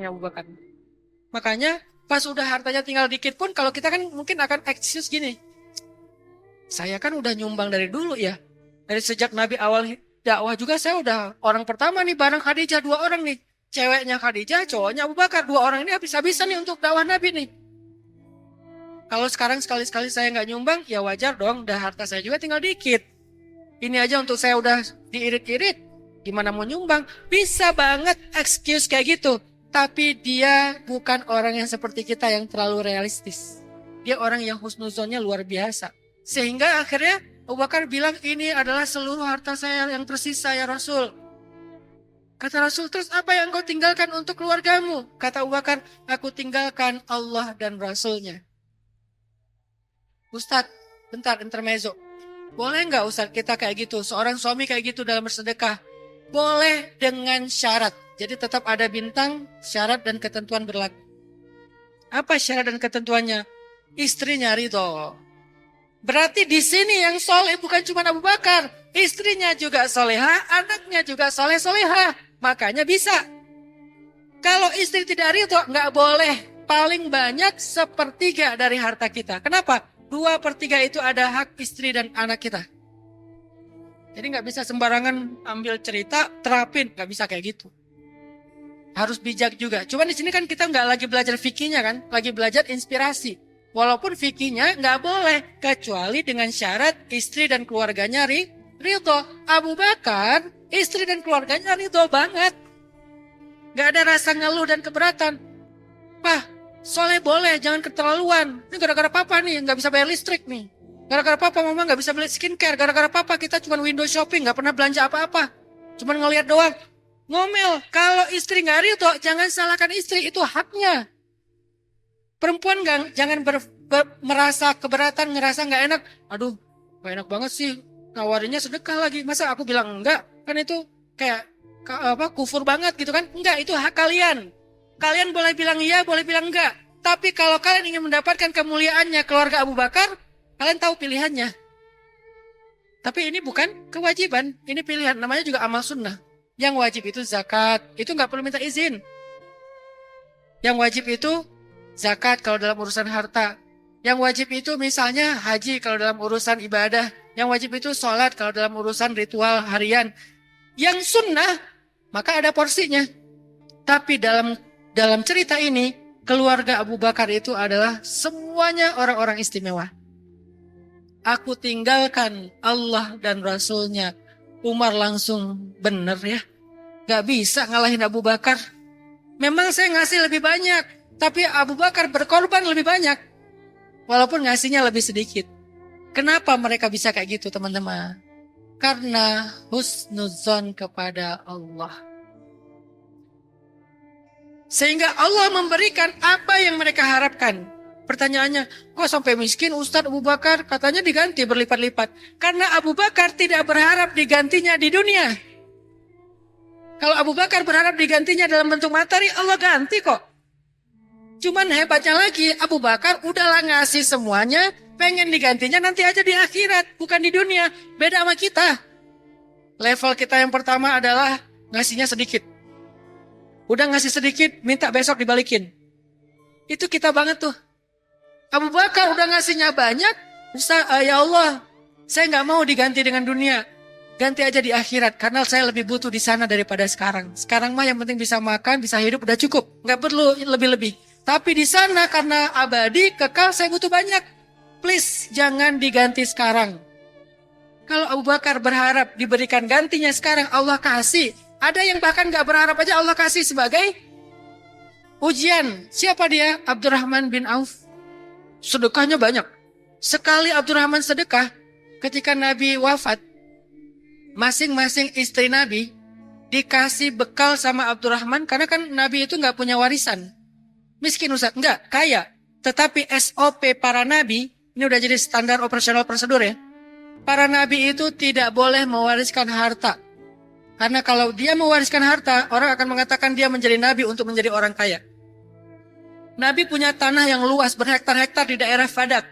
ini Abu Bakar. Makanya pas udah hartanya tinggal dikit pun, kalau kita kan mungkin akan excuse gini. Saya kan udah nyumbang dari dulu ya. Dari sejak Nabi awal dakwah juga saya udah orang pertama nih bareng Khadijah, 2 orang nih. Ceweknya Khadijah, cowoknya Abu Bakar. 2 orang ini habis-habisan nih untuk dakwah Nabi nih. Kalau sekarang sekali-sekali saya nggak nyumbang, ya wajar dong. Dah harta saya juga tinggal dikit. Ini aja untuk saya udah diirit-irit. Gimana mau nyumbang? Bisa banget excuse kayak gitu. Tapi dia bukan orang yang seperti kita yang terlalu realistis. Dia orang yang husnuzonnya luar biasa. Sehingga akhirnya Abu Bakar bilang, ini adalah seluruh harta saya yang tersisa ya Rasul. Kata Rasul, terus apa yang kau tinggalkan untuk keluargamu? Kata Abu Bakar, aku tinggalkan Allah dan Rasulnya. Ustadz, bentar intermezzo. Boleh nggak Ustadz kita kayak gitu? Seorang suami kayak gitu dalam bersedekah. Boleh dengan syarat. Jadi tetap ada bintang, syarat dan ketentuan berlaku. Apa syarat dan ketentuannya? Istrinya ridho. Berarti di sini yang soleh bukan cuma Abu Bakar. Istrinya juga soleha, anaknya juga soleh-soleha. Makanya bisa. Kalau istri tidak ridho, nggak boleh. Paling banyak 1/3 dari harta kita. Kenapa? 2/3 itu ada hak istri dan anak kita. Jadi nggak bisa sembarangan ambil cerita, terapin. Nggak bisa kayak gitu. Harus bijak juga. Cuman di sini kan kita nggak lagi belajar fikihnya kan. Lagi belajar inspirasi. Walaupun fikihnya nggak boleh. Kecuali dengan syarat istri dan keluarganya ridho. Abu Bakar, istri dan keluarganya ridho banget. Nggak ada rasa ngeluh dan keberatan. Pah, soleh boleh, jangan keterlaluan. Ini gara-gara papa nih, nggak bisa bayar listrik nih. Gara-gara papa mama nggak bisa beli skincare. Gara-gara papa kita cuma window shopping, nggak pernah belanja apa-apa. Cuma ngelihat doang. Ngomel, kalau istri nggak ridho, jangan salahkan istri, itu haknya. Perempuan jangan merasa keberatan, ngerasa nggak enak. Aduh, nggak enak banget sih, nawarinnya sedekah lagi. Masa aku bilang enggak? Kan itu kayak kufur banget gitu kan? Enggak, itu hak kalian. Kalian boleh bilang iya, boleh bilang enggak. Tapi kalau kalian ingin mendapatkan kemuliaannya keluarga Abu Bakar, kalian tahu pilihannya. Tapi ini bukan kewajiban, ini pilihan. Namanya juga amal sunnah. Yang wajib itu zakat, itu nggak perlu minta izin. Yang wajib itu zakat kalau dalam urusan harta. Yang wajib itu misalnya haji kalau dalam urusan ibadah. Yang wajib itu sholat kalau dalam urusan ritual harian. Yang sunnah, maka ada porsinya. Tapi dalam cerita ini, keluarga Abu Bakar itu adalah semuanya orang-orang istimewa. Aku tinggalkan Allah dan Rasulnya. Umar langsung bener ya. Gak bisa ngalahin Abu Bakar. Memang saya ngasih lebih banyak. Tapi Abu Bakar berkorban lebih banyak. Walaupun ngasihnya lebih sedikit. Kenapa mereka bisa kayak gitu teman-teman? Karena husnuzon kepada Allah. Sehingga Allah memberikan apa yang mereka harapkan. Pertanyaannya, kok sampai miskin Ustadz Abu Bakar? Katanya diganti berlipat-lipat. Karena Abu Bakar tidak berharap digantinya di dunia. Kalau Abu Bakar berharap digantinya dalam bentuk materi, Allah ganti kok. Cuman hebatnya lagi, Abu Bakar udahlah ngasih semuanya, pengen digantinya nanti aja di akhirat, bukan di dunia. Beda sama kita. Level kita yang pertama adalah ngasihnya sedikit. Udah ngasih sedikit, minta besok dibalikin. Itu kita banget tuh. Abu Bakar udah ngasihnya banyak, ya Allah, saya nggak mau diganti dengan dunia. Ganti aja di akhirat, karena saya lebih butuh di sana daripada sekarang. Sekarang mah yang penting bisa makan, bisa hidup, udah cukup. Nggak perlu lebih-lebih. Tapi di sana karena abadi, kekal, saya butuh banyak. Please, jangan diganti sekarang. Kalau Abu Bakar berharap diberikan gantinya sekarang, Allah kasih. Ada yang bahkan nggak berharap aja Allah kasih sebagai ujian. Siapa dia? Abdurrahman bin Auf. Sedekahnya banyak. Sekali Abdurrahman sedekah, ketika Nabi wafat, masing-masing istri Nabi dikasih bekal sama Abdurrahman, karena kan Nabi itu nggak punya warisan. Miskin Ustaz, enggak, kaya. Tetapi SOP para Nabi, ini udah jadi standar operasional prosedur ya. Para Nabi itu tidak boleh mewariskan harta. Karena kalau dia mewariskan harta, orang akan mengatakan dia menjadi Nabi untuk menjadi orang kaya. Nabi punya tanah yang luas berhektar-hektar di daerah Fadak.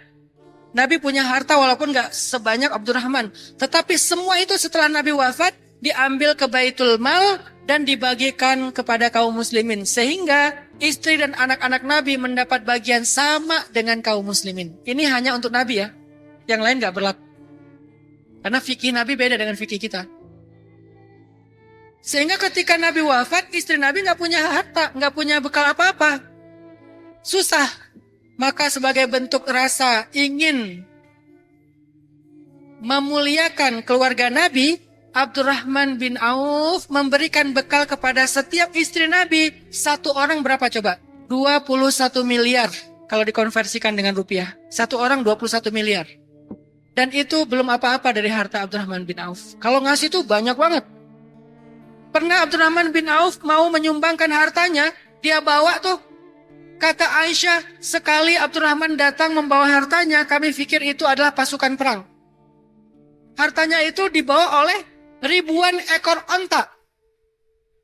Nabi punya harta walaupun gak sebanyak Abdurrahman. Tetapi semua itu setelah Nabi wafat diambil ke Baitul Mal dan dibagikan kepada kaum muslimin. Sehingga istri dan anak-anak Nabi mendapat bagian sama dengan kaum muslimin. Ini hanya untuk Nabi ya. Yang lain gak berlaku. Karena fikih Nabi beda dengan fikih kita. Sehingga ketika Nabi wafat, istri Nabi gak punya harta, gak punya bekal apa-apa. Susah. Maka sebagai bentuk rasa ingin memuliakan keluarga Nabi, Abdurrahman bin Auf memberikan bekal kepada setiap istri Nabi. Satu orang berapa coba? 21 miliar. Kalau dikonversikan dengan rupiah. Satu orang 21 miliar. Dan itu belum apa-apa dari harta Abdurrahman bin Auf. Kalau ngasih itu banyak banget. Pernah Abdurrahman bin Auf mau menyumbangkan hartanya, dia bawa tuh. Kata Aisyah, sekali Abdurrahman datang membawa hartanya, kami pikir itu adalah pasukan perang. Hartanya itu dibawa oleh ribuan ekor onta.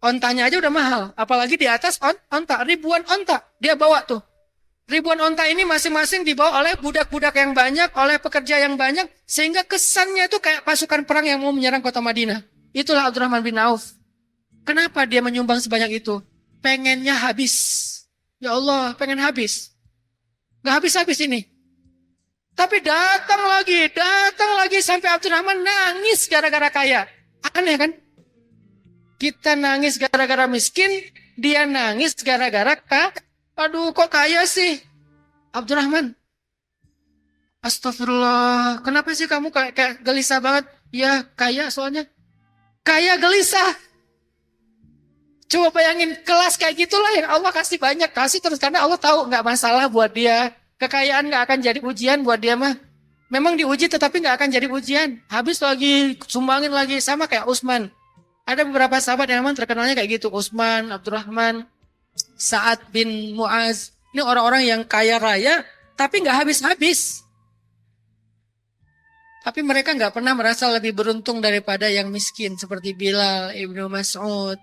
Ontanya aja udah mahal, apalagi di atas onta, ribuan onta dia bawa tuh. Ribuan onta ini masing-masing dibawa oleh budak-budak yang banyak, oleh pekerja yang banyak, sehingga kesannya itu kayak pasukan perang yang mau menyerang kota Madinah. Itulah Abdurrahman bin Auf. Kenapa dia menyumbang sebanyak itu? Pengennya habis. Ya Allah, pengen habis. Gak habis-habis ini. Tapi datang lagi sampai Abdurrahman nangis gara-gara kaya. Aneh kan? Kita nangis gara-gara miskin, dia nangis gara-gara aduh kok kaya sih? Abdurrahman, astagfirullah, kenapa sih kamu kayak gelisah banget? Ya kaya soalnya. Kaya gelisah. Coba bayangin kelas kayak gitulah yang Allah kasih banyak. Kasih terus karena Allah tahu gak masalah buat dia. Kekayaan gak akan jadi ujian buat dia mah. Memang diuji tetapi gak akan jadi ujian. Habis lagi, sumbangin lagi. Sama kayak Utsman. Ada beberapa sahabat yang memang terkenalnya kayak gitu. Utsman, Abdurrahman, Sa'ad bin Mu'az. Ini orang-orang yang kaya raya tapi gak habis-habis. Tapi mereka gak pernah merasa lebih beruntung daripada yang miskin. Seperti Bilal, Ibnu Mas'ud,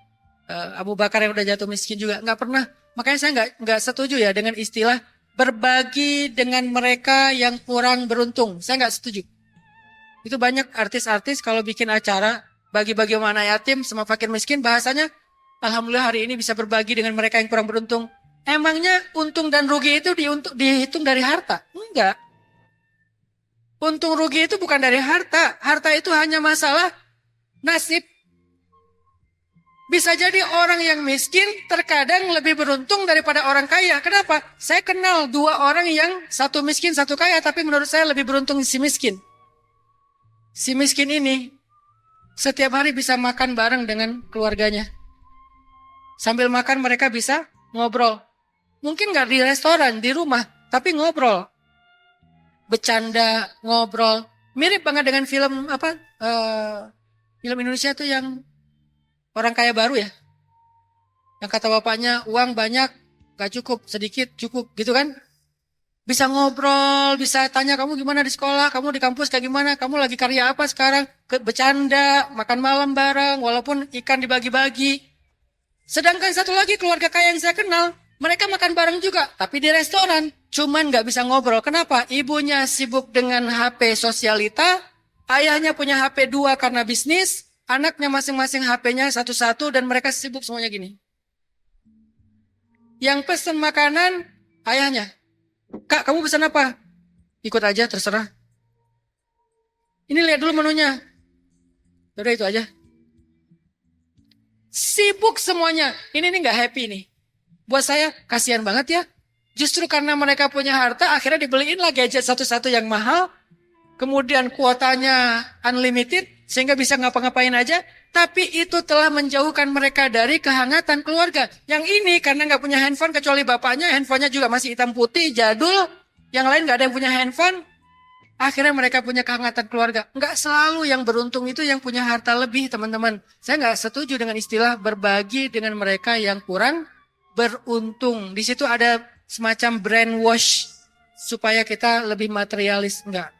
Abu Bakar yang udah jatuh miskin juga. Gak pernah. Makanya saya gak setuju ya dengan istilah berbagi dengan mereka yang kurang beruntung. Saya nggak setuju. Itu banyak artis-artis kalau bikin acara bagi-bagi sama anak yatim sama fakir miskin, bahasanya alhamdulillah hari ini bisa berbagi dengan mereka yang kurang beruntung. Emangnya untung dan rugi itu dihitung dari harta? Enggak. Untung rugi itu bukan dari harta. Harta itu hanya masalah nasib. Bisa jadi orang yang miskin terkadang lebih beruntung daripada orang kaya. Kenapa? Saya kenal dua orang yang satu miskin, satu kaya. Tapi menurut saya lebih beruntung si miskin. Si miskin ini setiap hari bisa makan bareng dengan keluarganya. Sambil makan mereka bisa ngobrol. Mungkin gak di restoran, di rumah. Tapi ngobrol. Bercanda, ngobrol. Mirip banget dengan film film Indonesia tuh yang orang kaya baru ya. Yang kata bapaknya uang banyak, gak cukup, sedikit cukup gitu kan. Bisa ngobrol, bisa tanya kamu gimana di sekolah, kamu di kampus kayak gimana, kamu lagi karya apa sekarang. Bercanda, makan malam bareng, walaupun ikan dibagi-bagi. Sedangkan satu lagi keluarga kaya yang saya kenal, mereka makan bareng juga, tapi di restoran. Cuman gak bisa ngobrol, kenapa? Ibunya sibuk dengan HP sosialita, ayahnya punya HP 2 karena bisnis, anaknya masing-masing HP-nya satu-satu dan mereka sibuk semuanya gini. Yang pesen makanan, ayahnya. Kak, kamu pesan apa? Ikut aja, terserah. Ini lihat dulu menunya. Udah itu aja. Sibuk semuanya. Ini gak happy nih. Buat saya, kasihan banget ya. Justru karena mereka punya harta, akhirnya dibeliin lah gadget satu-satu yang mahal. Kemudian kuotanya unlimited. Sehingga bisa ngapa-ngapain aja. Tapi itu telah menjauhkan mereka dari kehangatan keluarga. Yang ini karena gak punya handphone kecuali bapaknya. Handphonenya juga masih hitam putih, jadul. Yang lain gak ada yang punya handphone. Akhirnya mereka punya kehangatan keluarga. Gak selalu yang beruntung itu yang punya harta lebih, teman-teman. Saya gak setuju dengan istilah berbagi dengan mereka yang kurang beruntung. Di situ ada semacam brainwash supaya kita lebih materialis. Enggak.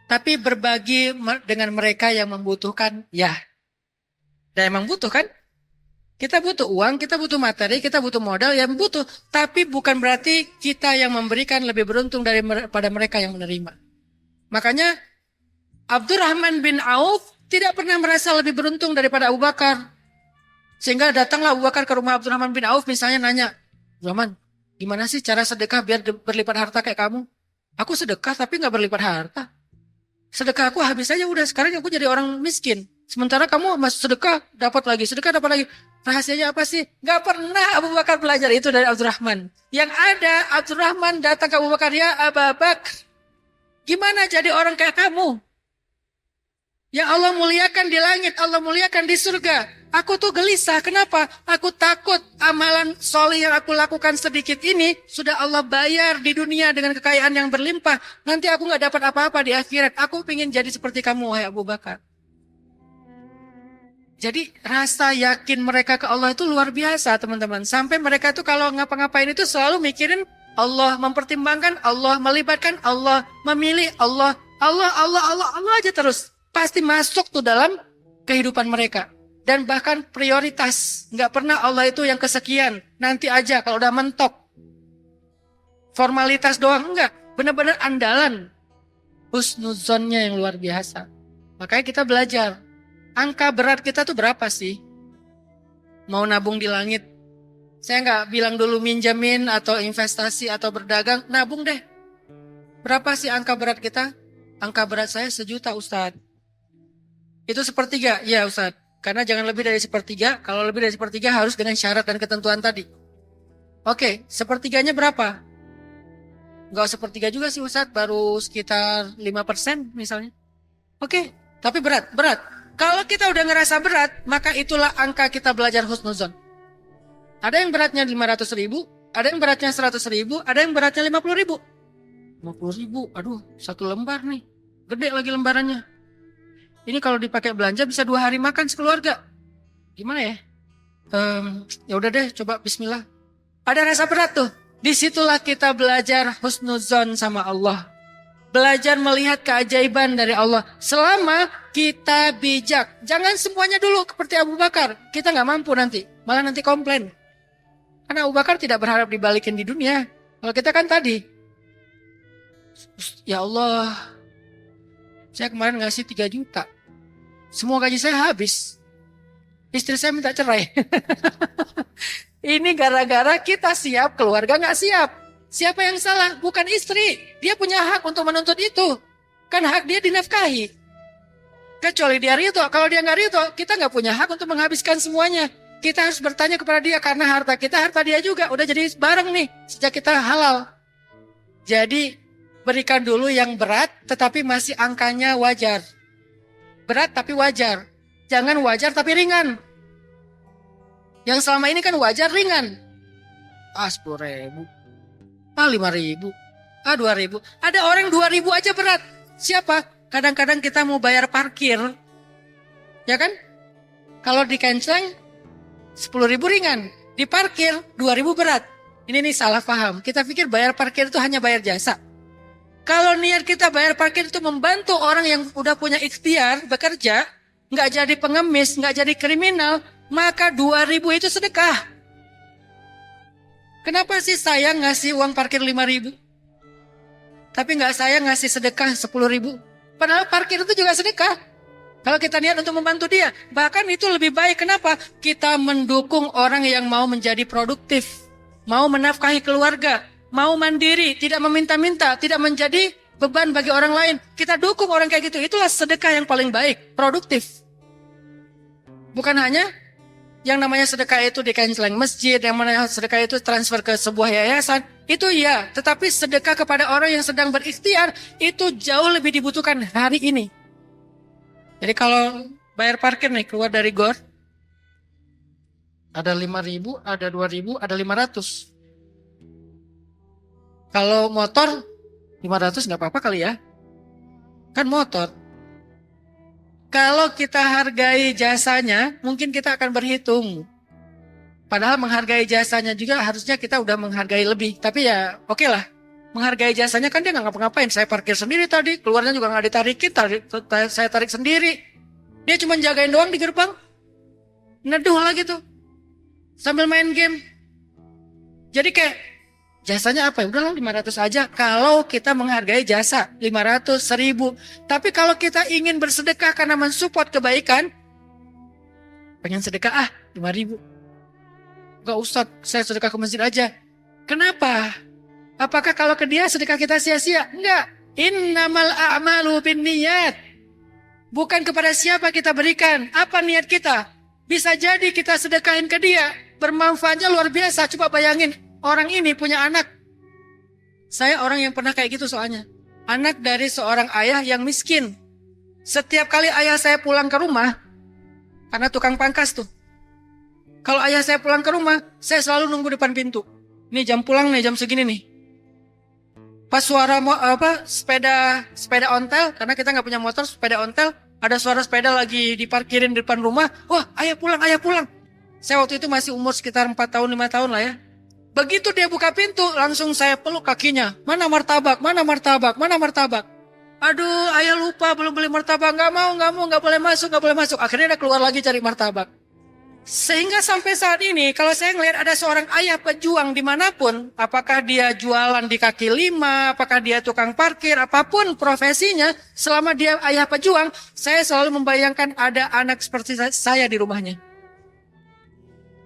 Tapi berbagi dengan mereka yang membutuhkan, ya. Dan emang butuh kan? Kita butuh uang, kita butuh materi, kita butuh modal, ya butuh. Tapi bukan berarti kita yang memberikan lebih beruntung daripada mereka yang menerima. Makanya Abdurrahman bin Auf tidak pernah merasa lebih beruntung daripada Abu Bakar. Sehingga datanglah Abu Bakar ke rumah Abdurrahman bin Auf misalnya nanya, Abdurrahman, gimana sih cara sedekah biar berlipat harta kayak kamu? Aku sedekah tapi nggak berlipat harta. Sedekah aku habis aja udah, sekarang aku jadi orang miskin. Sementara kamu masuk sedekah dapat lagi. Rahasianya apa sih? Gak pernah Abu Bakar belajar itu dari Abdurrahman. Yang ada Abdurrahman datang ke Abu Bakar, ya Abu Bakar, gimana jadi orang kayak kamu? Yang Allah muliakan di langit, Allah muliakan di surga. Aku tuh gelisah, kenapa? Aku takut amalan soleh yang aku lakukan sedikit ini sudah Allah bayar di dunia dengan kekayaan yang berlimpah. Nanti aku gak dapat apa-apa di akhirat. Aku ingin jadi seperti kamu, wahai Abu Bakar. Jadi rasa yakin mereka ke Allah itu luar biasa, teman-teman. Sampai mereka itu kalau ngapa-ngapain itu selalu mikirin Allah, mempertimbangkan Allah, melibatkan Allah, memilih Allah, Allah aja terus. Pasti masuk tuh dalam kehidupan mereka. Dan bahkan prioritas. Nggak pernah Allah itu yang kesekian. Nanti aja kalau udah mentok. Formalitas doang, enggak. Benar-benar andalan. Husnuzonnya yang luar biasa. Makanya kita belajar. Angka berat kita tuh berapa sih? Mau nabung di langit. Saya nggak bilang dulu minjemin atau investasi atau berdagang. Nabung deh. Berapa sih angka berat kita? Angka berat saya 1 juta, Ustadz. Itu sepertiga, ya Ustadz. Karena jangan lebih dari sepertiga. Kalau lebih dari sepertiga harus dengan syarat dan ketentuan tadi. Oke, sepertiganya berapa? Nggak sepertiga juga sih Ustadz. Baru sekitar 5% misalnya. Oke, tapi berat. Kalau kita udah ngerasa berat, maka itulah angka kita belajar husnuzon. Ada yang beratnya 500 ribu, ada yang beratnya 100 ribu, ada yang beratnya 50 ribu. 50 ribu, aduh 1 lembar nih. Gede lagi lembarannya. Ini kalau dipakai belanja bisa 2 hari makan sekeluarga. Gimana ya? Ya udah deh, coba bismillah. Ada rasa berat tuh. Disitulah kita belajar husnuzon sama Allah. Belajar melihat keajaiban dari Allah. Selama kita bijak. Jangan semuanya dulu seperti Abu Bakar. Kita nggak mampu nanti. Malah nanti komplain. Karena Abu Bakar tidak berharap dibalikin di dunia. Kalau kita kan tadi. Ya Allah. Saya kemarin ngasih 3 juta. Semua gaji saya habis. Istri saya minta cerai. Ini gara-gara kita siap, keluarga nggak siap. Siapa yang salah? Bukan istri. Dia punya hak untuk menuntut itu. Kan hak dia dinafkahi. Kecuali dia ridho. Kalau dia nggak ridho, kita nggak punya hak untuk menghabiskan semuanya. Kita harus bertanya kepada dia karena harta kita, harta dia juga. Udah jadi bareng nih sejak kita halal. Jadi berikan dulu yang berat, tetapi masih angkanya wajar. Berat tapi wajar. Jangan wajar tapi ringan. Yang selama ini kan wajar ringan. 10 ribu. 5 ribu. 2 ribu. Ada orang 2 ribu aja berat. Siapa? Kadang-kadang kita mau bayar parkir. Ya kan? Kalau di kenceng 10 ribu ringan. Di parkir 2 ribu berat. Ini nih salah paham. Kita pikir bayar parkir itu hanya bayar jasa. Kalau niat kita bayar parkir itu membantu orang yang udah punya ikhtiar bekerja, nggak jadi pengemis, nggak jadi kriminal, maka 2 ribu itu sedekah. Kenapa sih saya ngasih uang parkir 5 ribu? Tapi nggak saya ngasih sedekah 10 ribu? Padahal parkir itu juga sedekah. Kalau kita niat untuk membantu dia, bahkan itu lebih baik. Kenapa? Kita mendukung orang yang mau menjadi produktif, mau menafkahi keluarga, mau mandiri, tidak meminta-minta, tidak menjadi beban bagi orang lain. Kita dukung orang kayak gitu. Itulah sedekah yang paling baik, produktif. Bukan hanya yang namanya sedekah itu di kanceleng masjid, yang namanya sedekah itu transfer ke sebuah yayasan. Itu ya, tetapi sedekah kepada orang yang sedang berikhtiar, itu jauh lebih dibutuhkan hari ini. Jadi kalau bayar parkir nih, keluar dari GOR, ada 5 ribu, ada 2 ribu, ada 500. Kalau motor 500 nggak apa-apa kali ya. Kan motor. Kalau kita hargai jasanya, mungkin kita akan berhitung. Padahal menghargai jasanya juga harusnya kita udah menghargai lebih. Tapi ya oke lah. Menghargai jasanya kan dia nggak ngapa-ngapain. Saya parkir sendiri tadi, keluarnya juga nggak ditarikin, saya tarik sendiri. Dia cuma jagain doang di gerbang. Neduh lagi tuh. Sambil main game. Jadi kayak jasanya apa ya? Udahlah 500 aja. Kalau kita menghargai jasa 500, 1000. Tapi kalau kita ingin bersedekah karena mensupport kebaikan, Pengen sedekah 5.000. Enggak Ustaz, saya sedekah ke masjid aja. Kenapa? Apakah kalau ke dia sedekah kita sia-sia? Enggak. Innamal a'malu binniyat. Bukan kepada siapa kita berikan, apa niat kita. Bisa jadi kita sedekahin ke dia, bermanfaatnya luar biasa. Coba bayangin, orang ini punya anak. Saya orang yang pernah kayak gitu soalnya. Anak dari seorang ayah yang miskin. Setiap kali ayah saya pulang ke rumah, karena tukang pangkas tuh. Kalau ayah saya pulang ke rumah, saya selalu nunggu depan pintu. Nih jam pulang nih, jam segini nih. Pas suara sepeda ontel, karena kita nggak punya motor, sepeda ontel, ada suara sepeda lagi diparkirin di depan rumah. Wah, ayah pulang, ayah pulang. Saya waktu itu masih umur sekitar 4 tahun, 5 tahun lah ya. Begitu dia buka pintu, langsung saya peluk kakinya. Mana martabak, mana martabak, mana martabak. Aduh, ayah lupa belum beli martabak. Nggak boleh masuk, nggak boleh masuk. Akhirnya dia keluar lagi cari martabak. Sehingga sampai saat ini, kalau saya ngelihat ada seorang ayah pejuang dimanapun, apakah dia jualan di kaki lima, apakah dia tukang parkir, apapun profesinya, selama dia ayah pejuang, saya selalu membayangkan ada anak seperti saya di rumahnya.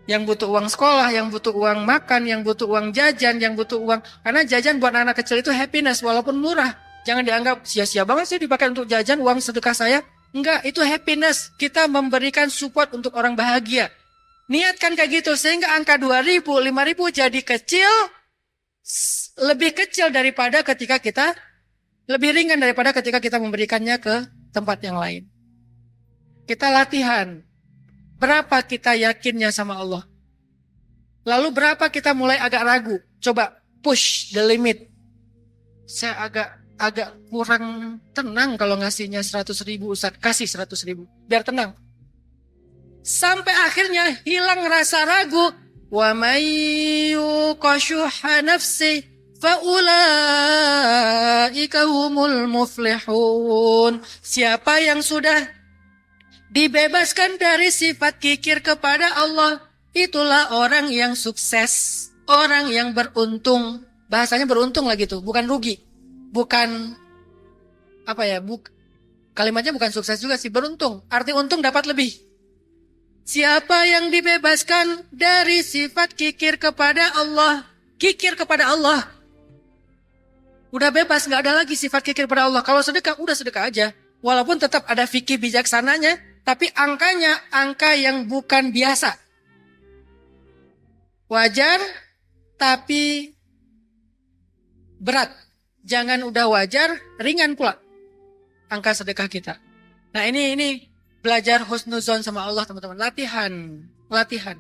Yang butuh uang sekolah, yang butuh uang makan, yang butuh uang jajan, yang butuh uang. Karena jajan buat anak kecil itu happiness, walaupun murah. Jangan dianggap sia-sia banget sih dipakai untuk jajan, uang sedekah saya. Enggak, itu happiness. Kita memberikan support untuk orang bahagia. Niatkan kayak gitu, sehingga angka 2.000, 5.000 jadi kecil, lebih kecil daripada ketika kita, lebih ringan daripada ketika kita memberikannya ke tempat yang lain. Kita latihan. Berapa kita yakinnya sama Allah? Lalu berapa kita mulai agak ragu? Coba push the limit. Saya agak kurang tenang kalau ngasihnya 100.000 Ustaz. Kasih 100.000. Biar tenang. Sampai akhirnya hilang rasa ragu. Wa may yuqashuha nafsi faulaika humul muflihun. Siapa yang sudah dibebaskan dari sifat kikir kepada Allah, itulah orang yang sukses, orang yang beruntung. Bahasanya beruntung lah gitu, bukan rugi. Bukan kalimatnya bukan sukses juga sih, beruntung. Arti untung dapat lebih. Siapa yang dibebaskan dari sifat kikir kepada Allah, kikir kepada Allah, udah bebas, nggak ada lagi sifat kikir kepada Allah. Kalau sedekah, udah sedekah aja. Walaupun tetap ada fikih bijaksananya, tapi angkanya angka yang bukan biasa. Wajar, tapi berat. Jangan udah wajar, ringan pula angka sedekah kita. Nah ini belajar husnuzon sama Allah teman-teman. Latihan.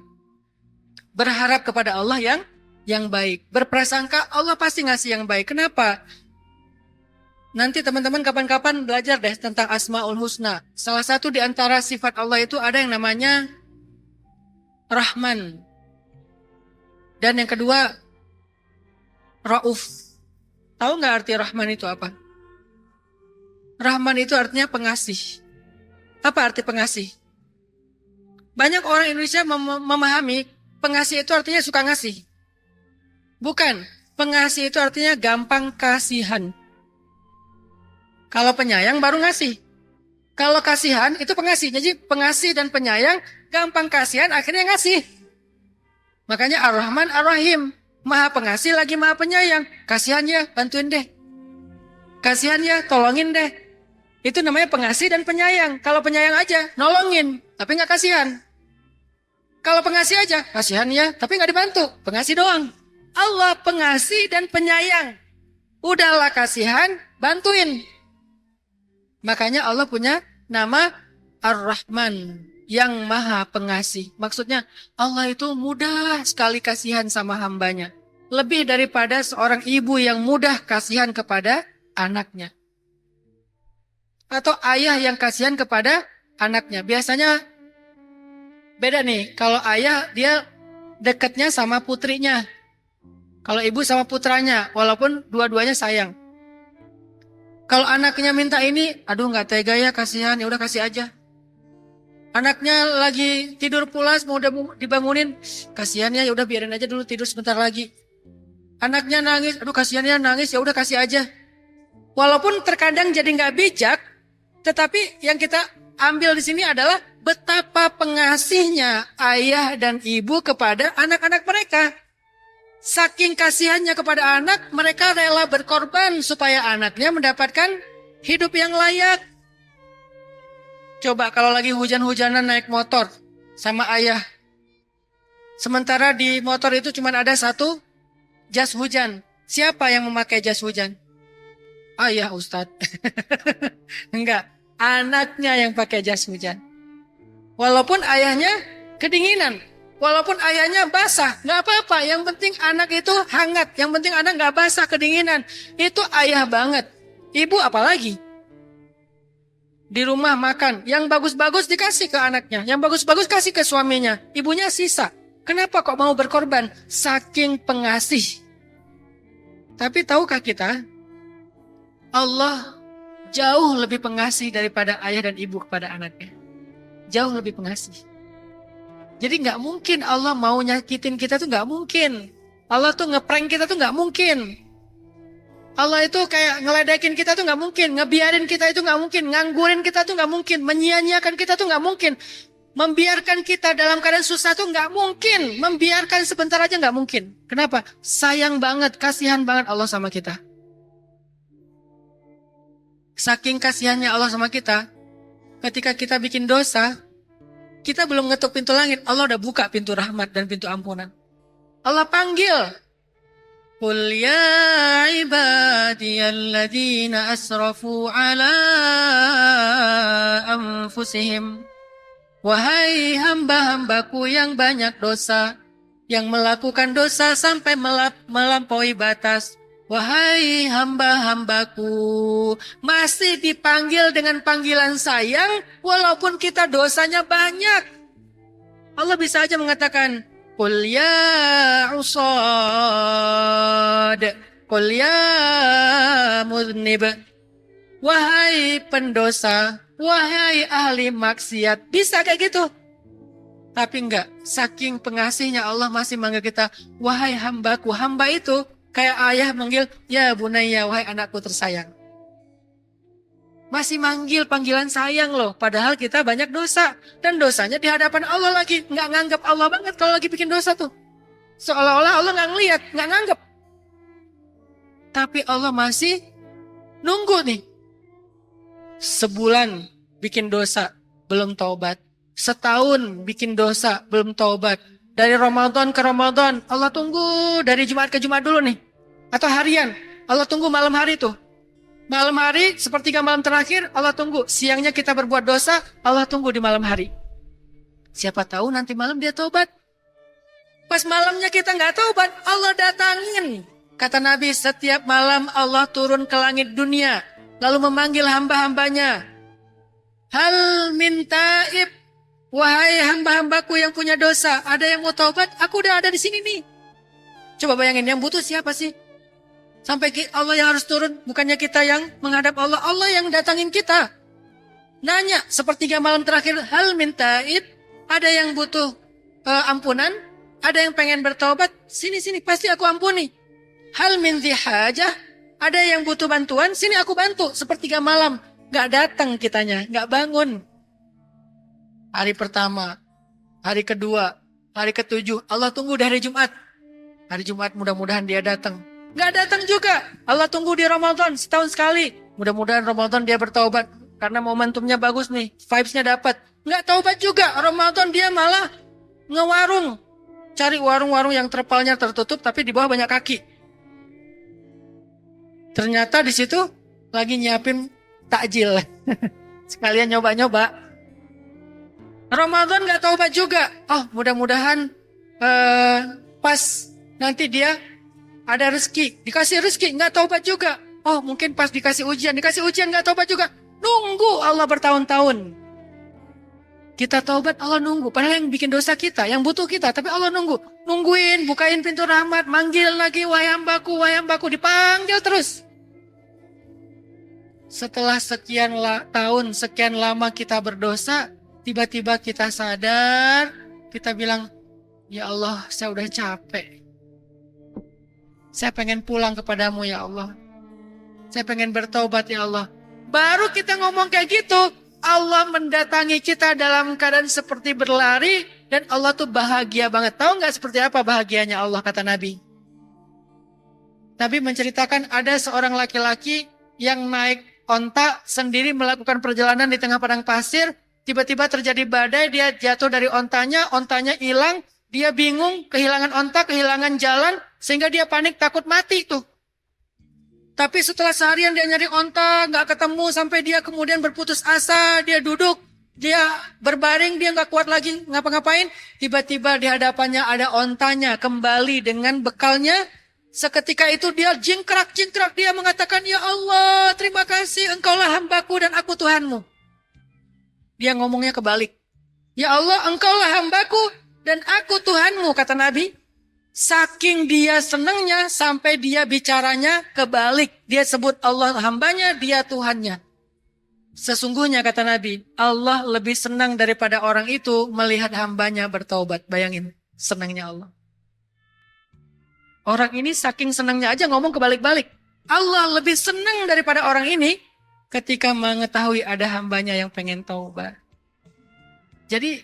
Berharap kepada Allah yang baik. Berprasangka Allah pasti ngasih yang baik. Kenapa? Nanti teman-teman kapan-kapan belajar deh tentang Asmaul Husna. Salah satu di antara sifat Allah itu ada yang namanya Rahman. Dan yang kedua, Rauf. Tahu nggak arti Rahman itu apa? Rahman itu artinya pengasih. Apa arti pengasih? Banyak orang Indonesia memahami pengasih itu artinya suka ngasih. Bukan, pengasih itu artinya gampang kasihan. Kalau penyayang baru ngasih. Kalau kasihan itu pengasih. Jadi pengasih dan penyayang gampang kasihan akhirnya ngasih. Makanya Ar-Rahman Ar-Rahim. Maha pengasih lagi maha penyayang. Kasihan ya, bantuin deh. Kasihan ya, tolongin deh. Itu namanya pengasih dan penyayang. Kalau penyayang aja, nolongin. Tapi gak kasihan. Kalau pengasih aja, kasihan ya, tapi gak dibantu. Pengasih doang. Allah pengasih dan penyayang. Udahlah kasihan, bantuin. Makanya Allah punya nama Ar-Rahman, yang maha pengasih. Maksudnya Allah itu mudah sekali kasihan sama hambanya. Lebih daripada seorang ibu yang mudah kasihan kepada anaknya. Atau ayah yang kasihan kepada anaknya. Biasanya beda nih. Kalau ayah dia dekatnya sama putrinya. Kalau ibu sama putranya. Walaupun dua-duanya sayang. Kalau anaknya minta ini, aduh nggak tega ya, kasihan, ya udah kasih aja. Anaknya lagi tidur pulas, mau udah dibangunin, kasihan ya udah biarin aja dulu tidur sebentar lagi. Anaknya nangis, aduh kasihan ya nangis, ya udah kasih aja. Walaupun terkadang jadi nggak bijak, tetapi yang kita ambil di sini adalah betapa pengasihnya ayah dan ibu kepada anak-anak mereka. Saking kasihannya kepada anak, mereka rela berkorban supaya anaknya mendapatkan hidup yang layak. Coba kalau lagi hujan-hujanan naik motor sama ayah. Sementara di motor itu cuma ada satu jas hujan. Siapa yang memakai jas hujan? Ayah, Ustadz. Enggak, anaknya yang pakai jas hujan. Walaupun ayahnya kedinginan, walaupun ayahnya basah, nggak apa-apa. Yang penting anak itu hangat, yang penting anak nggak basah kedinginan. Itu ayah banget. Ibu apalagi? Di rumah makan, yang bagus-bagus dikasih ke anaknya, yang bagus-bagus kasih ke suaminya, ibunya sisa. Kenapa kok mau berkorban? Saking pengasih. Tapi tahukah kita, Allah jauh lebih pengasih daripada ayah dan ibu kepada anaknya. Jauh lebih pengasih. Jadi nggak mungkin Allah mau nyakitin kita tuh nggak mungkin. Allah tuh ngeprank kita tuh nggak mungkin. Allah itu kayak ngeledekin kita tuh nggak mungkin. Ngebiarin kita itu nggak mungkin. Nganggurin kita tuh nggak mungkin. Menyia-nyiakan kita tuh nggak mungkin. Membiarkan kita dalam keadaan susah tuh nggak mungkin. Membiarkan sebentar aja nggak mungkin. Kenapa? Sayang banget, kasihan banget Allah sama kita. Saking kasihannya Allah sama kita, ketika kita bikin dosa, kita belum ngetuk pintu langit, Allah udah buka pintu rahmat dan pintu ampunan. Allah panggil, Qul ya ibadiyalladzina asrafu ala anfusihim. Wahai hamba-hambaku yang banyak dosa, yang melakukan dosa sampai melampaui batas. Wahai hamba-hambaku, masih dipanggil dengan panggilan sayang walaupun kita dosanya banyak. Allah bisa aja mengatakan, Qul ya usad, Qul ya muznib. Wahai pendosa, wahai ahli maksiat. Bisa kayak gitu. Tapi enggak, saking pengasihnya Allah masih manggil kita, wahai hambaku. Hamba itu kayak ayah manggil, ya bunayya, wahai anakku tersayang. Masih manggil panggilan sayang loh. Padahal kita banyak dosa. Dan dosanya di hadapan Allah lagi. Nggak nganggap Allah banget kalau lagi bikin dosa tuh. Seolah-olah Allah nggak ngeliat, nggak nganggap. Tapi Allah masih nunggu nih. Sebulan bikin dosa, belum taubat. Setahun bikin dosa, belum taubat. Dari Ramadan ke Ramadan, Allah tunggu dari Jumat ke Jumat dulu nih. Atau harian, Allah tunggu malam hari tuh. Malam hari, sepertiga malam terakhir, Allah tunggu. Siangnya kita berbuat dosa, Allah tunggu di malam hari. Siapa tahu nanti malam dia taubat. Pas malamnya kita nggak taubat, Allah datangin. Kata Nabi, setiap malam Allah turun ke langit dunia, lalu memanggil hamba-hambanya. Hal min taib, wahai hamba-hambaku yang punya dosa, ada yang mau taubat? Aku udah ada di sini nih. Coba bayangin, yang butuh siapa sih? Sampai Allah yang harus turun, bukannya kita yang menghadap Allah. Allah yang datangin kita. Nanya, sepertiga malam terakhir, hal min taib, ada yang butuh ampunan? Ada yang pengen bertaubat? Sini, pasti aku ampuni. Hal min dhihajah, ada yang butuh bantuan? Sini aku bantu. Sepertiga malam, gak datang kitanya, gak bangun. Hari pertama, hari kedua, hari ketujuh, Allah tunggu dari Jumat. Hari Jumat mudah-mudahan dia datang. Gak datang juga. Allah tunggu di Ramadan setahun sekali. Mudah-mudahan Ramadan dia bertaubat. Karena momentumnya bagus nih. Vibes-nya dapat. Gak taubat juga. Ramadan dia malah ngewarung. Cari warung-warung yang terpalnya tertutup tapi di bawah banyak kaki. Ternyata di situ lagi nyiapin takjil. Sekalian nyoba-nyoba. Ramadan gak taubat juga. Oh mudah-mudahan pas nanti dia ada rezeki, dikasih rezeki, nggak taubat juga. Oh mungkin pas dikasih ujian nggak taubat juga. Nunggu Allah bertahun-tahun. Kita taubat Allah nunggu. Padahal yang bikin dosa kita, yang butuh kita, tapi Allah nunggu. Nungguin, bukain pintu rahmat, manggil lagi, wahai hambaku, dipanggil terus. Setelah sekian tahun, sekian lama kita berdosa, tiba-tiba kita sadar, kita bilang, ya Allah, saya udah capek. Saya pengen pulang kepadamu ya Allah. Saya pengen bertaubat ya Allah. Baru kita ngomong kayak gitu, Allah mendatangi kita dalam keadaan seperti berlari dan Allah tuh bahagia banget. Tahu nggak seperti apa bahagianya Allah, kata Nabi? Nabi menceritakan ada seorang laki-laki yang naik onta sendiri melakukan perjalanan di tengah padang pasir. Tiba-tiba terjadi badai, dia jatuh dari ontanya hilang, dia bingung, kehilangan onta, kehilangan jalan, sehingga dia panik takut mati tuh. Tapi setelah seharian dia nyari onta, nggak ketemu, sampai dia kemudian berputus asa, dia duduk, dia berbaring, dia nggak kuat lagi ngapa-ngapain. Tiba-tiba di hadapannya ada ontanya kembali dengan bekalnya. Seketika itu dia jingkrak, dia mengatakan, "Ya Allah, terima kasih, Engkaulah hambaku dan aku Tuhanmu." Dia ngomongnya kebalik. "Ya Allah, Engkaulah hambaku dan aku Tuhanmu," kata Nabi. Saking dia senangnya sampai dia bicaranya kebalik. Dia sebut Allah hambanya, dia Tuhannya. Sesungguhnya kata Nabi, Allah lebih senang daripada orang itu melihat hambanya bertaubat. Bayangin, senangnya Allah. Orang ini saking senangnya aja ngomong kebalik-balik. Allah lebih senang daripada orang ini ketika mengetahui ada hambanya yang pengen taubat. Jadi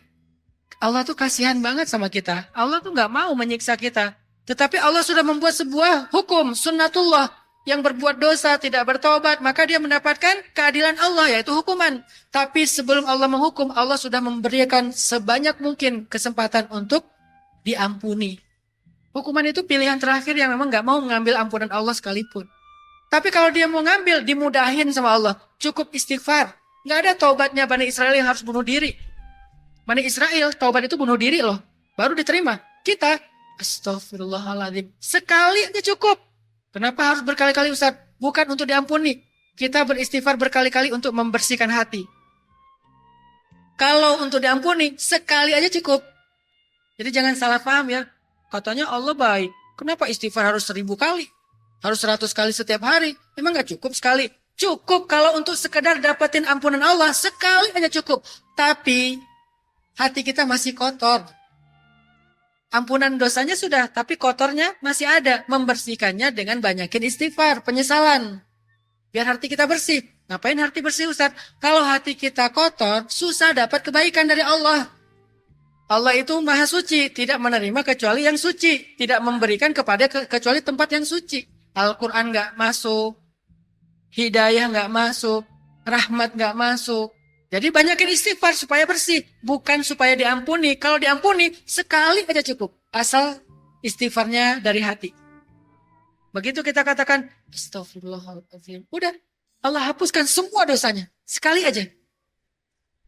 Allah tuh kasihan banget sama kita. Allah tuh gak mau menyiksa kita. Tetapi Allah sudah membuat sebuah hukum, sunnatullah. Yang berbuat dosa tidak bertobat, maka dia mendapatkan keadilan Allah, yaitu hukuman. Tapi sebelum Allah menghukum, Allah sudah memberikan sebanyak mungkin kesempatan untuk diampuni. Hukuman itu pilihan terakhir yang memang gak mau mengambil ampunan Allah sekalipun. Tapi kalau dia mau ngambil, dimudahin sama Allah. Cukup istighfar. Gak ada taubatnya Bani Israel yang harus bunuh diri. Bani Israel, taubat itu bunuh diri loh. Baru diterima. Kita, astagfirullahaladzim. Sekali aja cukup. Kenapa harus berkali-kali Ustaz? Bukan untuk diampuni. Kita beristighfar berkali-kali untuk membersihkan hati. Kalau untuk diampuni, sekali aja cukup. Jadi jangan salah paham ya. Katanya Allah baik. Kenapa istighfar harus 1000 kali? Harus 100 kali setiap hari? Memang gak cukup sekali? Cukup kalau untuk sekedar dapetin ampunan Allah. Sekali aja cukup. Tapi hati kita masih kotor. Ampunan dosanya sudah, tapi kotornya masih ada. Membersihkannya dengan banyakin istighfar, penyesalan. Biar hati kita bersih. Ngapain hati bersih Ustaz? Kalau hati kita kotor, susah dapat kebaikan dari Allah. Allah itu maha suci, tidak menerima kecuali yang suci. Tidak memberikan kepada kecuali tempat yang suci. Al-Quran gak masuk. Hidayah gak masuk. Rahmat gak masuk. Jadi banyakin istighfar supaya bersih. Bukan supaya diampuni. Kalau diampuni, sekali aja cukup. Asal istighfarnya dari hati. Begitu kita katakan, astagfirullahaladzim. Udah, Allah hapuskan semua dosanya. Sekali aja.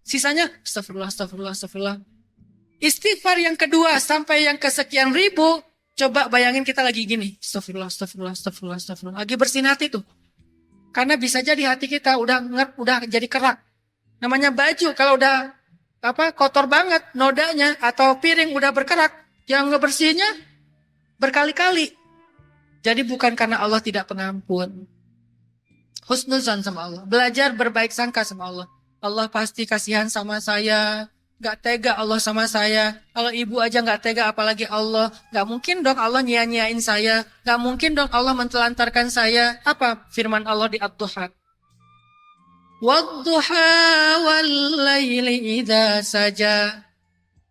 Sisanya, astagfirullah. Istighfar yang kedua sampai yang kesekian ribu. Coba bayangin kita lagi gini. Astagfirullah. Lagi bersihin hati tuh. Karena bisa jadi hati kita udah jadi kerak. Namanya baju kalau udah kotor banget nodanya atau piring udah berkerak, yang ngebersihinnya berkali-kali. Jadi bukan karena Allah tidak pengampun. Husnuzan sama Allah. Belajar berbaik sangka sama Allah. Allah pasti kasihan sama saya. Gak tega Allah sama saya. Kalau ibu aja gak tega apalagi Allah. Gak mungkin dong Allah nyia-nyiain saya. Gak mungkin dong Allah mentelantarkan saya. Apa firman Allah di Ad-Duha? Wadduha wal-layli idha saja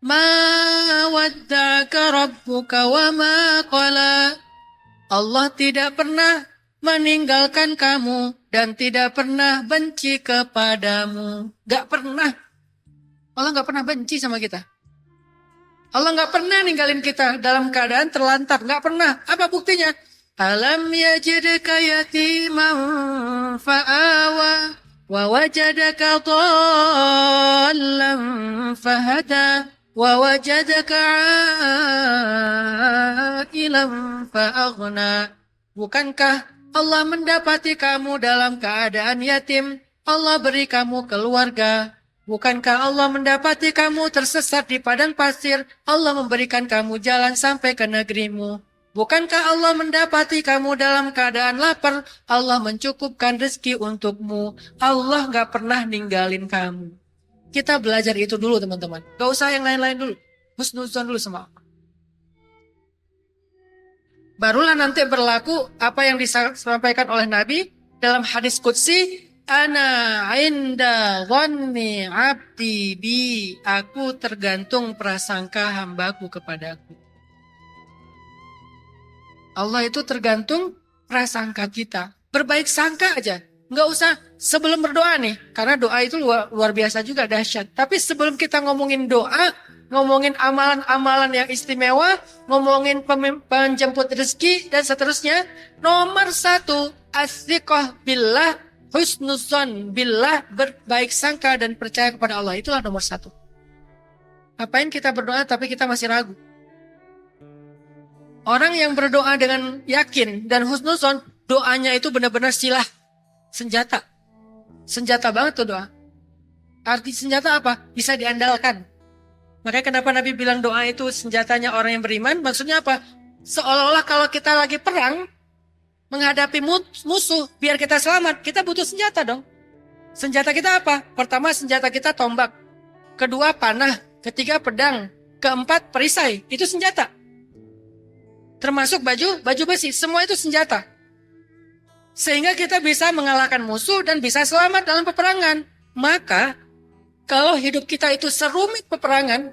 ma wadda'aka rabbuka wa ma qala. Allah tidak pernah meninggalkan kamu dan tidak pernah benci kepadamu. Gak pernah. Allah gak pernah benci sama kita. Allah gak pernah ninggalin kita dalam keadaan terlantar. Gak pernah. Apa buktinya? Alam yajidka yatiman fa'awa wa wajadaka dhallan fahada wa wajadaka a'ilan fa'aghna. Bukankah Allah mendapati kamu dalam keadaan yatim? Allah beri kamu keluarga. Bukankah Allah mendapati kamu tersesat di padang pasir? Allah memberikan kamu jalan sampai ke negerimu. Bukankah Allah mendapati kamu dalam keadaan lapar? Allah mencukupkan rezeki untukmu. Allah gak pernah ninggalin kamu. Kita belajar itu dulu teman-teman. Gak usah yang lain-lain dulu. Husnuzon dulu sama Allah. Barulah nanti berlaku apa yang disampaikan oleh Nabi dalam hadis qudsi. Ana inda dhanni abdi bi. Aku tergantung prasangka hambaku kepadaku. Allah itu tergantung prasangka kita. Berbaik sangka aja. Nggak usah sebelum berdoa nih. Karena doa itu luar biasa juga, dahsyat. Tapi sebelum kita ngomongin doa, ngomongin amalan-amalan yang istimewa, ngomongin penjemput rezeki, dan seterusnya. Nomor 1, as-siqah billah, husnuzon billah, berbaik sangka dan percaya kepada Allah. Itulah nomor 1. Ngapain kita berdoa tapi kita masih ragu? Orang yang berdoa dengan yakin dan husnuzon, doanya itu benar-benar silah, senjata. Senjata banget tuh doa. Arti senjata apa? Bisa diandalkan. Makanya kenapa Nabi bilang doa itu senjatanya orang yang beriman? Maksudnya apa? Seolah-olah kalau kita lagi perang, menghadapi musuh, biar kita selamat, kita butuh senjata dong. Senjata kita apa? Pertama, senjata kita tombak. Kedua, panah. Ketiga, pedang. Keempat, perisai. Itu senjata. Termasuk baju besi. Semua itu senjata. Sehingga kita bisa mengalahkan musuh dan bisa selamat dalam peperangan. Maka, kalau hidup kita itu serumit peperangan,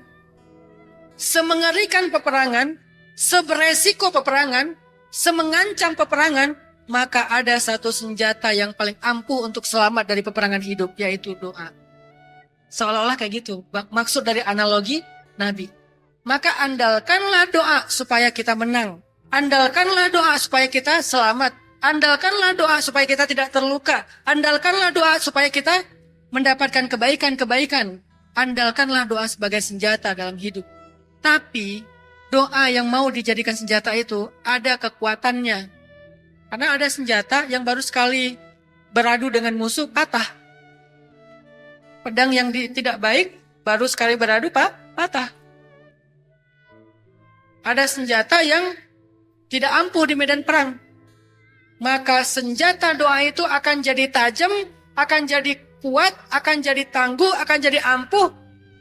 semengerikan peperangan, seberesiko peperangan, semengancam peperangan, maka ada satu senjata yang paling ampuh untuk selamat dari peperangan hidup, yaitu doa. Seolah-olah kayak gitu. Maksud dari analogi Nabi. Maka andalkanlah doa supaya kita menang. Andalkanlah doa supaya kita selamat. Andalkanlah doa supaya kita tidak terluka. Andalkanlah doa supaya kita mendapatkan kebaikan-kebaikan. Andalkanlah doa sebagai senjata dalam hidup. Tapi doa yang mau dijadikan senjata itu ada kekuatannya. Karena ada senjata yang baru sekali beradu dengan musuh patah. Pedang yang tidak baik baru sekali beradu patah. Ada senjata yang tidak ampuh di medan perang. Maka senjata doa itu akan jadi tajam, akan jadi kuat, akan jadi tangguh, akan jadi ampuh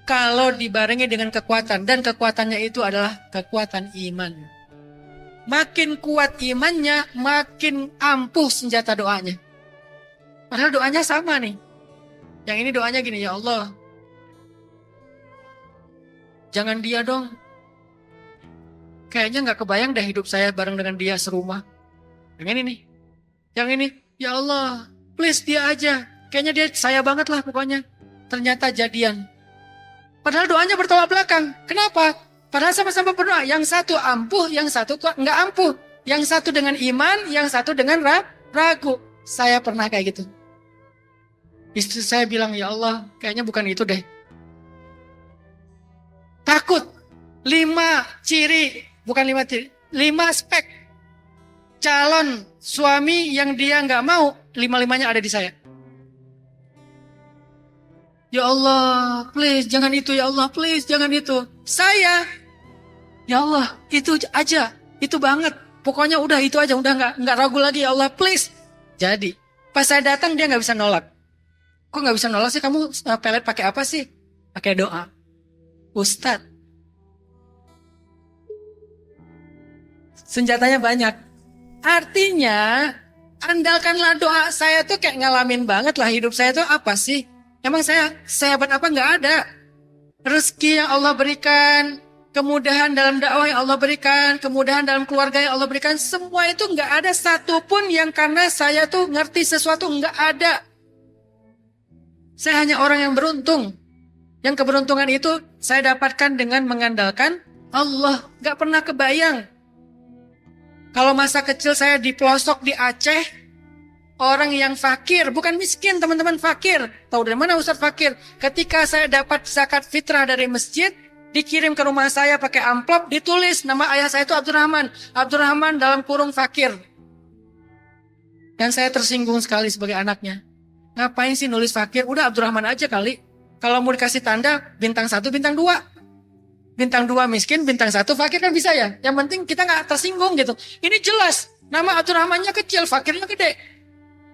kalau dibarengi dengan kekuatan. Dan kekuatannya itu adalah kekuatan iman. Makin kuat imannya, makin ampuh senjata doanya. Padahal doanya sama nih. Yang ini doanya gini, ya Allah, jangan dia dong. Kayaknya gak kebayang deh hidup saya bareng dengan dia serumah. Yang ini nih. Yang ini, ya Allah, please dia aja. Kayaknya dia saya banget lah pokoknya. Ternyata jadian. Padahal doanya bertolak belakang. Kenapa? Padahal sama-sama berdoa. Yang satu ampuh, yang satu nggak ampuh. Yang satu dengan iman, yang satu dengan ragu. Saya pernah kayak gitu. Istri saya bilang, ya Allah, kayaknya bukan itu deh. Takut. 5 ciri, bukan 5 ciri, 5 spek calon suami yang dia nggak mau, 5-5-nya ada di saya. Ya Allah, please jangan itu, ya Allah, please jangan itu. Saya, ya Allah, itu aja, itu banget. Pokoknya udah itu aja, udah nggak ragu lagi, ya Allah, please. Jadi, pas saya datang dia nggak bisa nolak. Kok nggak bisa nolak sih? Kamu pelet pakai apa sih? Pakai doa. Ustadz, senjatanya banyak. Artinya, andalkanlah doa. Saya tuh kayak ngalamin banget lah hidup saya tuh apa sih? Emang saya sehebat apa? Nggak ada. Rezeki yang Allah berikan, kemudahan dalam dakwah yang Allah berikan, kemudahan dalam keluarga yang Allah berikan, semua itu nggak ada satupun yang karena saya tuh ngerti sesuatu, nggak ada. Saya hanya orang yang beruntung. Yang keberuntungan itu saya dapatkan dengan mengandalkan Allah. Nggak pernah kebayang. Kalau masa kecil saya di pelosok di Aceh, orang yang fakir, bukan miskin teman-teman, fakir. Tahu dari mana Ustadz fakir? Ketika saya dapat zakat fitrah dari masjid, dikirim ke rumah saya pakai amplop, ditulis nama ayah saya itu Abdurrahman. Abdurrahman dalam kurung fakir. Dan saya tersinggung sekali sebagai anaknya. Ngapain sih nulis fakir? Udah Abdurrahman aja kali. Kalau mau dikasih tanda, bintang 1, bintang 2. Bintang 2 miskin, bintang 1 fakir kan bisa ya. Yang penting kita gak tersinggung gitu. Ini jelas, nama Abdurrahmannya kecil, fakirnya gede.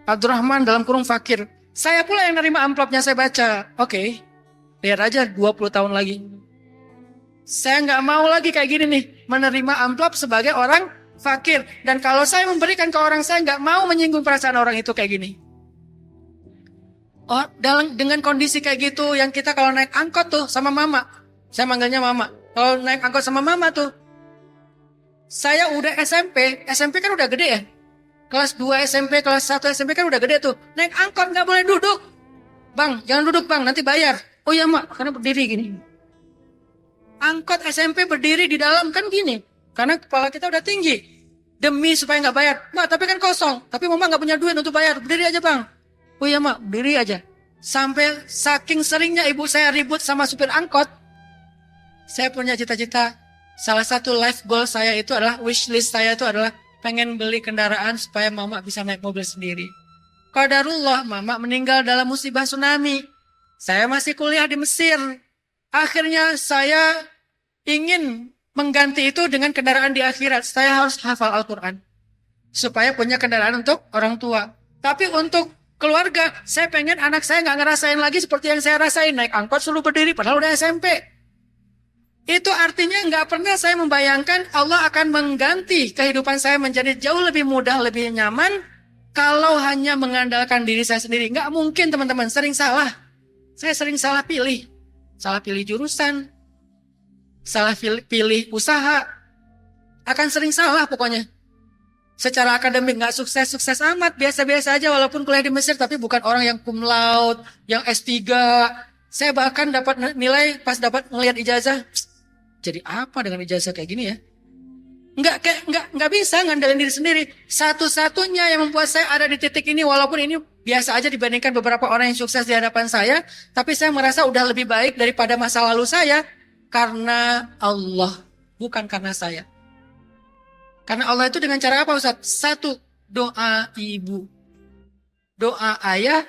Abdurrahman dalam kurung fakir. Saya pula yang nerima amplopnya, saya baca. Oke, lihat aja 20 tahun lagi. Saya gak mau lagi kayak gini nih, menerima amplop sebagai orang fakir. Dan kalau saya memberikan ke orang, saya gak mau menyinggung perasaan orang itu kayak gini. Oh, dengan kondisi kayak gitu, yang kita kalau naik angkot tuh sama mama, saya manggilnya mama. Kalau naik angkot sama mama tuh, saya udah SMP kan udah gede ya. Kelas 2 SMP, kelas 1 SMP kan udah gede tuh. Naik angkot nggak boleh duduk. Bang, jangan duduk bang, nanti bayar. Oh iya mak, karena berdiri gini. Angkot SMP berdiri di dalam kan gini. Karena kepala kita udah tinggi. Demi supaya nggak bayar. Mak, tapi kan kosong. Tapi mama nggak punya duit untuk bayar. Berdiri aja bang. Oh iya mak, berdiri aja. Sampai saking seringnya ibu saya ribut sama supir angkot. Saya punya cita-cita. Salah satu life goal saya itu adalah, wishlist saya itu adalah pengen beli kendaraan supaya mama bisa naik mobil sendiri. Qadarullah, mama meninggal dalam musibah tsunami. Saya masih kuliah di Mesir. Akhirnya saya ingin mengganti itu dengan kendaraan di akhirat. Saya harus hafal Al-Quran. Supaya punya kendaraan untuk orang tua. Tapi untuk keluarga, saya pengen anak saya nggak ngerasain lagi seperti yang saya rasain. Naik angkot suruh berdiri padahal udah SMP. Itu artinya nggak pernah saya membayangkan Allah akan mengganti kehidupan saya menjadi jauh lebih mudah, lebih nyaman. Kalau hanya mengandalkan diri saya sendiri. Nggak mungkin teman-teman, sering salah. Saya sering salah pilih. Salah pilih jurusan, salah pilih usaha, akan sering salah pokoknya. Secara akademik nggak sukses-sukses amat, biasa-biasa aja walaupun kuliah di Mesir, tapi bukan orang yang cum laude, yang S3. Saya bahkan dapat nilai pas dapat ngelihat ijazah, jadi apa dengan ijazah kayak gini ya? Nggak bisa ngandelin diri sendiri. Satu-satunya yang membuat saya ada di titik ini, walaupun ini biasa aja dibandingkan beberapa orang yang sukses di hadapan saya, tapi saya merasa udah lebih baik daripada masa lalu saya, karena Allah, bukan karena saya. Karena Allah itu dengan cara apa Ustaz? Satu, doa ibu, doa ayah,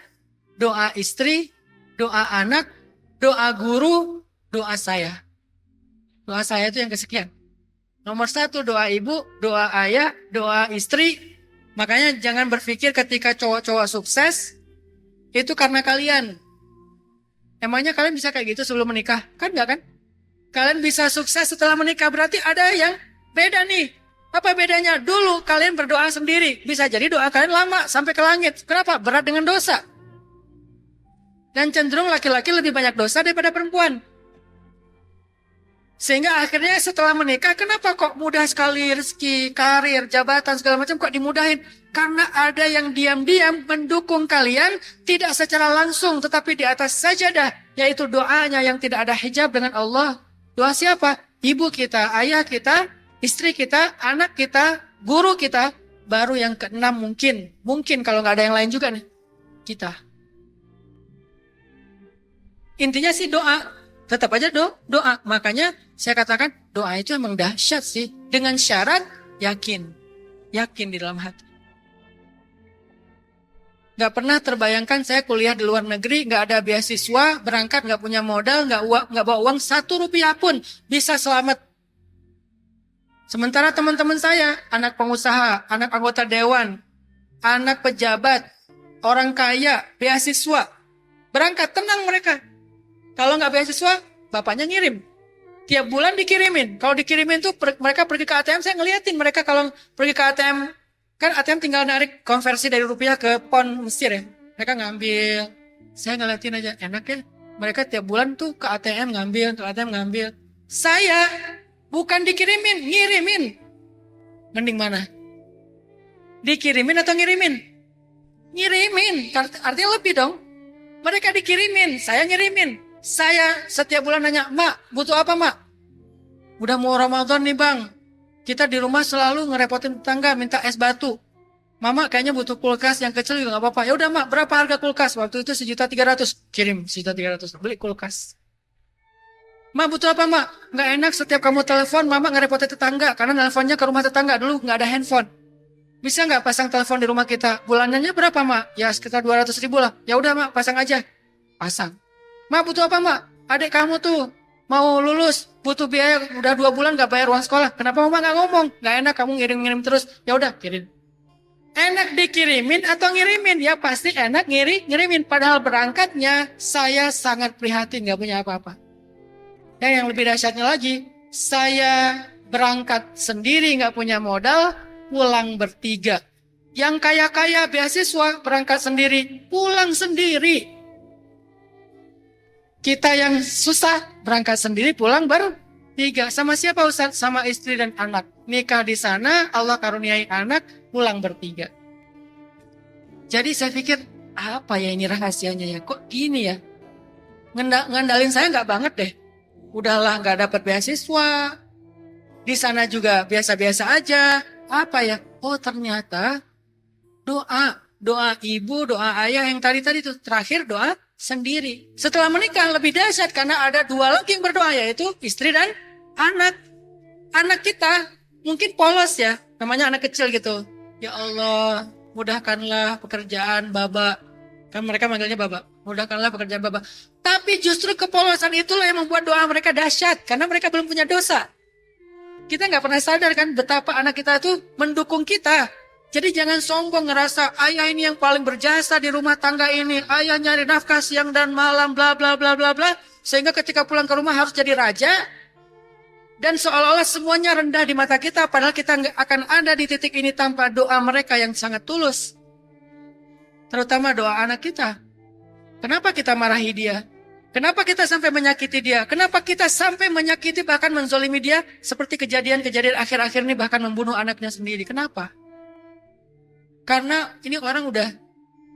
doa istri, doa anak, doa guru, doa saya. Doa saya itu yang kesekian. Nomor satu, doa ibu, doa ayah, doa istri. Makanya jangan berpikir ketika cowok-cowok sukses, itu karena kalian. Emangnya kalian bisa kayak gitu sebelum menikah? Kan enggak kan? Kalian bisa sukses setelah menikah, berarti ada yang beda nih. Apa bedanya? Dulu kalian berdoa sendiri. Bisa jadi doa kalian lama, sampai ke langit. Kenapa? Berat dengan dosa. Dan cenderung laki-laki lebih banyak dosa daripada perempuan. Sehingga akhirnya setelah menikah, kenapa kok mudah sekali rezeki, karir, jabatan, segala macam kok dimudahin? Karena ada yang diam-diam mendukung kalian, tidak secara langsung, tetapi di atas sajadah, yaitu doanya yang tidak ada hijab dengan Allah. Doa siapa? Ibu kita, ayah kita, istri kita, anak kita, guru kita. Baru yang keenam mungkin kalau nggak ada yang lain juga nih, kita. Intinya sih doa. Tetap aja doa. Makanya saya katakan doa itu emang dahsyat sih. Dengan syarat yakin. Yakin di dalam hati. Gak pernah terbayangkan saya kuliah di luar negeri, gak ada beasiswa, berangkat gak punya modal, gak bawa uang 1 rupiah pun bisa selamat. Sementara teman-teman saya, anak pengusaha, anak anggota dewan, anak pejabat, orang kaya, beasiswa, berangkat tenang mereka. Kalau nggak beasiswa, bapaknya ngirim. Tiap bulan dikirimin. Kalau dikirimin tuh mereka pergi ke ATM, saya ngeliatin mereka kalau pergi ke ATM. Kan ATM tinggal narik konversi dari rupiah ke pon Mesir ya. Mereka ngambil. Saya ngeliatin aja, enak ya. Mereka tiap bulan tuh ke ATM ngambil, ke ATM ngambil. Saya bukan dikirimin, ngirimin. Mending mana? Dikirimin atau ngirimin? Ngirimin. Artinya lebih dong. Mereka dikirimin, saya ngirimin. Saya setiap bulan nanya, Mak, butuh apa Mak? Udah mau Ramadan nih Bang. Kita di rumah selalu ngerepotin tetangga minta es batu. Mama kayaknya butuh kulkas yang kecil juga gak apa-apa. Ya udah Mak, berapa harga kulkas? Waktu itu 1.300.000. Kirim 1.300.000, beli kulkas. Mak butuh apa Mak? Gak enak setiap kamu telepon, Mama ngerepotin tetangga. Karena teleponnya ke rumah tetangga, dulu gak ada handphone. Bisa gak pasang telepon di rumah kita? Bulanannya berapa Mak? Ya sekitar 200.000 lah. Ya udah Mak, pasang aja. Pasang. Mak butuh apa Mak? Adik kamu tuh mau lulus, butuh biaya, udah 2 bulan gak bayar uang sekolah. Kenapa Mama gak ngomong? Gak enak kamu ngirim-ngirim terus. Ya udah kirim. Enak dikirimin atau ngirimin? Ya pasti enak ngirimin. Padahal berangkatnya saya sangat prihatin gak punya apa-apa. Dan yang lebih dahsyatnya lagi, saya berangkat sendiri gak punya modal, pulang bertiga. Yang kaya-kaya beasiswa berangkat sendiri, pulang sendiri. Kita yang susah berangkat sendiri, pulang bertiga. Sama siapa Ustaz? Sama istri dan anak. Nikah di sana, Allah karuniai anak, pulang bertiga. Jadi saya pikir, apa ya ini rahasianya ya? Kok gini ya? Ngandalin saya nggak banget deh. Udahlah nggak dapat beasiswa. Di sana juga biasa-biasa aja. Apa ya? Oh ternyata doa ibu, doa ayah yang tadi itu terakhir doa sendiri. Setelah menikah lebih dahsyat karena ada dua lagi yang berdoa, yaitu istri dan anak. Anak kita mungkin polos ya, namanya anak kecil gitu. Ya Allah, mudahkanlah pekerjaan Baba. Kan mereka manggilnya Baba. Mudahkanlah pekerjaan Baba. Tapi justru kepolosan itulah yang membuat doa mereka dahsyat karena mereka belum punya dosa. Kita nggak pernah sadar kan betapa anak kita itu mendukung kita. Jadi jangan sombong ngerasa ayah ini yang paling berjasa di rumah tangga ini. Ayah nyari nafkah siang dan malam bla bla bla bla bla. Sehingga ketika pulang ke rumah harus jadi raja. Dan seolah-olah semuanya rendah di mata kita. Padahal kita nggak akan ada di titik ini tanpa doa mereka yang sangat tulus. Terutama doa anak kita. Kenapa kita marahi dia? Kenapa kita sampai menyakiti dia? Kenapa kita sampai menyakiti bahkan menzolimi dia? Seperti kejadian-kejadian akhir-akhir ini bahkan membunuh anaknya sendiri. Kenapa? Karena ini orang udah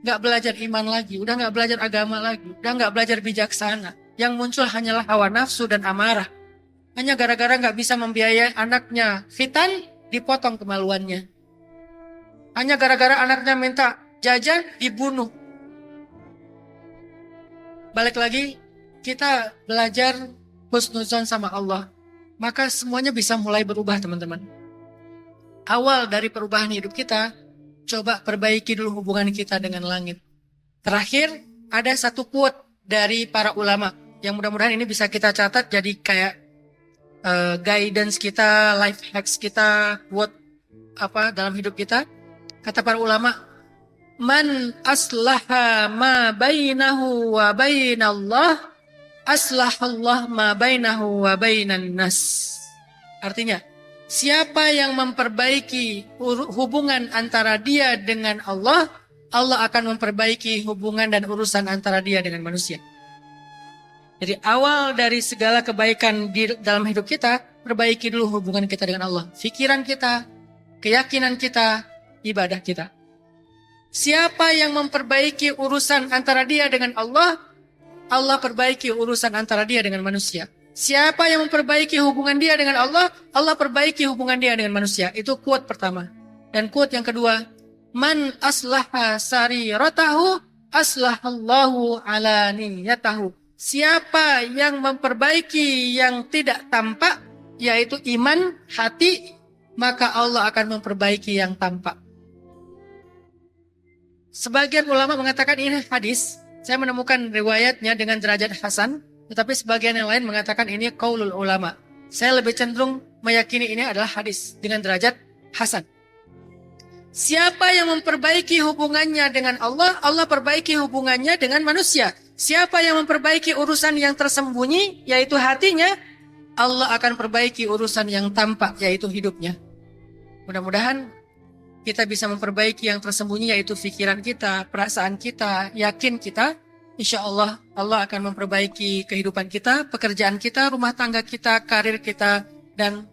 gak belajar iman lagi. Udah gak belajar agama lagi. Udah gak belajar bijaksana. Yang muncul hanyalah hawa nafsu dan amarah. Hanya gara-gara gak bisa membiayai anaknya khitan, dipotong kemaluannya. Hanya gara-gara anaknya minta jajan, dibunuh. Balik lagi, kita belajar husnuzon sama Allah. Maka semuanya bisa mulai berubah teman-teman. Awal dari perubahan hidup kita, coba perbaiki dulu hubungan kita dengan langit. Terakhir, ada satu quote dari para ulama. Yang mudah-mudahan ini bisa kita catat jadi kayak guidance kita, life hacks kita, quote dalam hidup kita. Kata para ulama, man aslaha ma bainahu wa bainallah, aslahallah ma bainahu wa bainan nas. Artinya, siapa yang memperbaiki hubungan antara dia dengan Allah, Allah akan memperbaiki hubungan dan urusan antara dia dengan manusia. Jadi awal dari segala kebaikan di dalam hidup kita, perbaiki dulu hubungan kita dengan Allah. Pikiran kita, keyakinan kita, ibadah kita. Siapa yang memperbaiki urusan antara dia dengan Allah, Allah perbaiki urusan antara dia dengan manusia. Siapa yang memperbaiki hubungan dia dengan Allah, Allah perbaiki hubungan dia dengan manusia. Itu quote pertama. Dan quote yang kedua, man aslaha sariratahu, aslahallahu ala niyatahu. Siapa yang memperbaiki yang tidak tampak, yaitu iman hati, maka Allah akan memperbaiki yang tampak. Sebagian ulama mengatakan ini hadis. Saya menemukan riwayatnya dengan derajat hasan. Tetapi sebagian yang lain mengatakan ini qaulul ulama. Saya lebih cenderung meyakini ini adalah hadis dengan derajat hasan. Siapa yang memperbaiki hubungannya dengan Allah, Allah perbaiki hubungannya dengan manusia. Siapa yang memperbaiki urusan yang tersembunyi, yaitu hatinya, Allah akan perbaiki urusan yang tampak, yaitu hidupnya. Mudah-mudahan kita bisa memperbaiki yang tersembunyi, yaitu pikiran kita, perasaan kita, yakin kita. Insya Allah, Allah akan memperbaiki kehidupan kita, pekerjaan kita, rumah tangga kita, karir kita, dan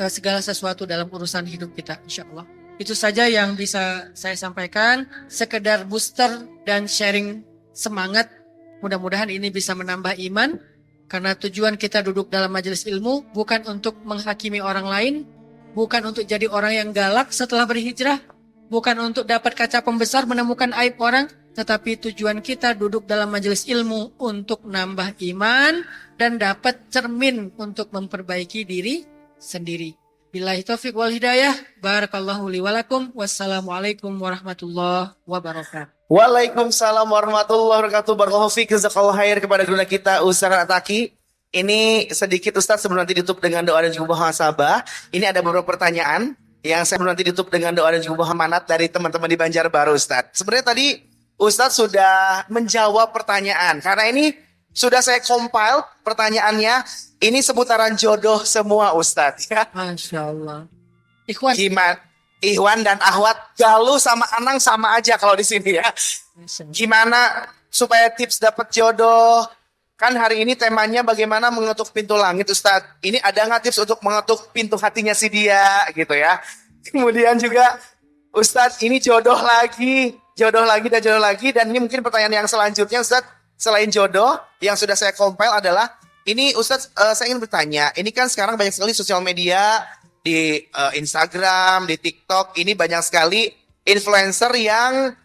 segala sesuatu dalam urusan hidup kita, insya Allah. Itu saja yang bisa saya sampaikan, sekedar booster dan sharing semangat. Mudah-mudahan ini bisa menambah iman, karena tujuan kita duduk dalam majelis ilmu bukan untuk menghakimi orang lain, bukan untuk jadi orang yang galak setelah berhijrah, bukan untuk dapat kaca pembesar menemukan aib orang, tetapi tujuan kita duduk dalam majelis ilmu untuk nambah iman dan dapat cermin untuk memperbaiki diri sendiri. Billahi taufiq wal hidayah. Barakallahu li walakum. Wassalamualaikum warahmatullahi wabarakatuh. Waalaikumsalam warahmatullahi wabarakatuh. Barakallahu fiik, jazakallahu khair kepada guru kita Ustaz Ataki. Ini sedikit Ustaz sebelum nanti ditutup dengan doa dan juga muhasabah. Ini ada beberapa pertanyaan yang saya nanti ditutup dengan doa dan juga muhamanat dari teman-teman di Banjarbaru Ustaz. Sebenarnya tadi Ustaz sudah menjawab pertanyaan karena ini sudah saya compile pertanyaannya. Ini seputaran jodoh semua Ustadz ya. Masya Allah. Ikhwan. Ikhwan dan Ahwat, Galuh sama Anang sama aja kalau di sini ya. Gimana supaya tips dapat jodoh. Kan hari ini temanya bagaimana mengetuk pintu langit, Ustadz. Ini ada nggak tips untuk mengetuk pintu hatinya si dia gitu ya. Kemudian juga Ustadz, ini jodoh lagi dan jodoh lagi. Dan ini mungkin pertanyaan yang selanjutnya, Ustadz, selain jodoh yang sudah saya compile adalah ini, Ustadz, saya ingin bertanya. Ini kan sekarang banyak sekali sosial media di Instagram, di TikTok. Ini banyak sekali influencer yang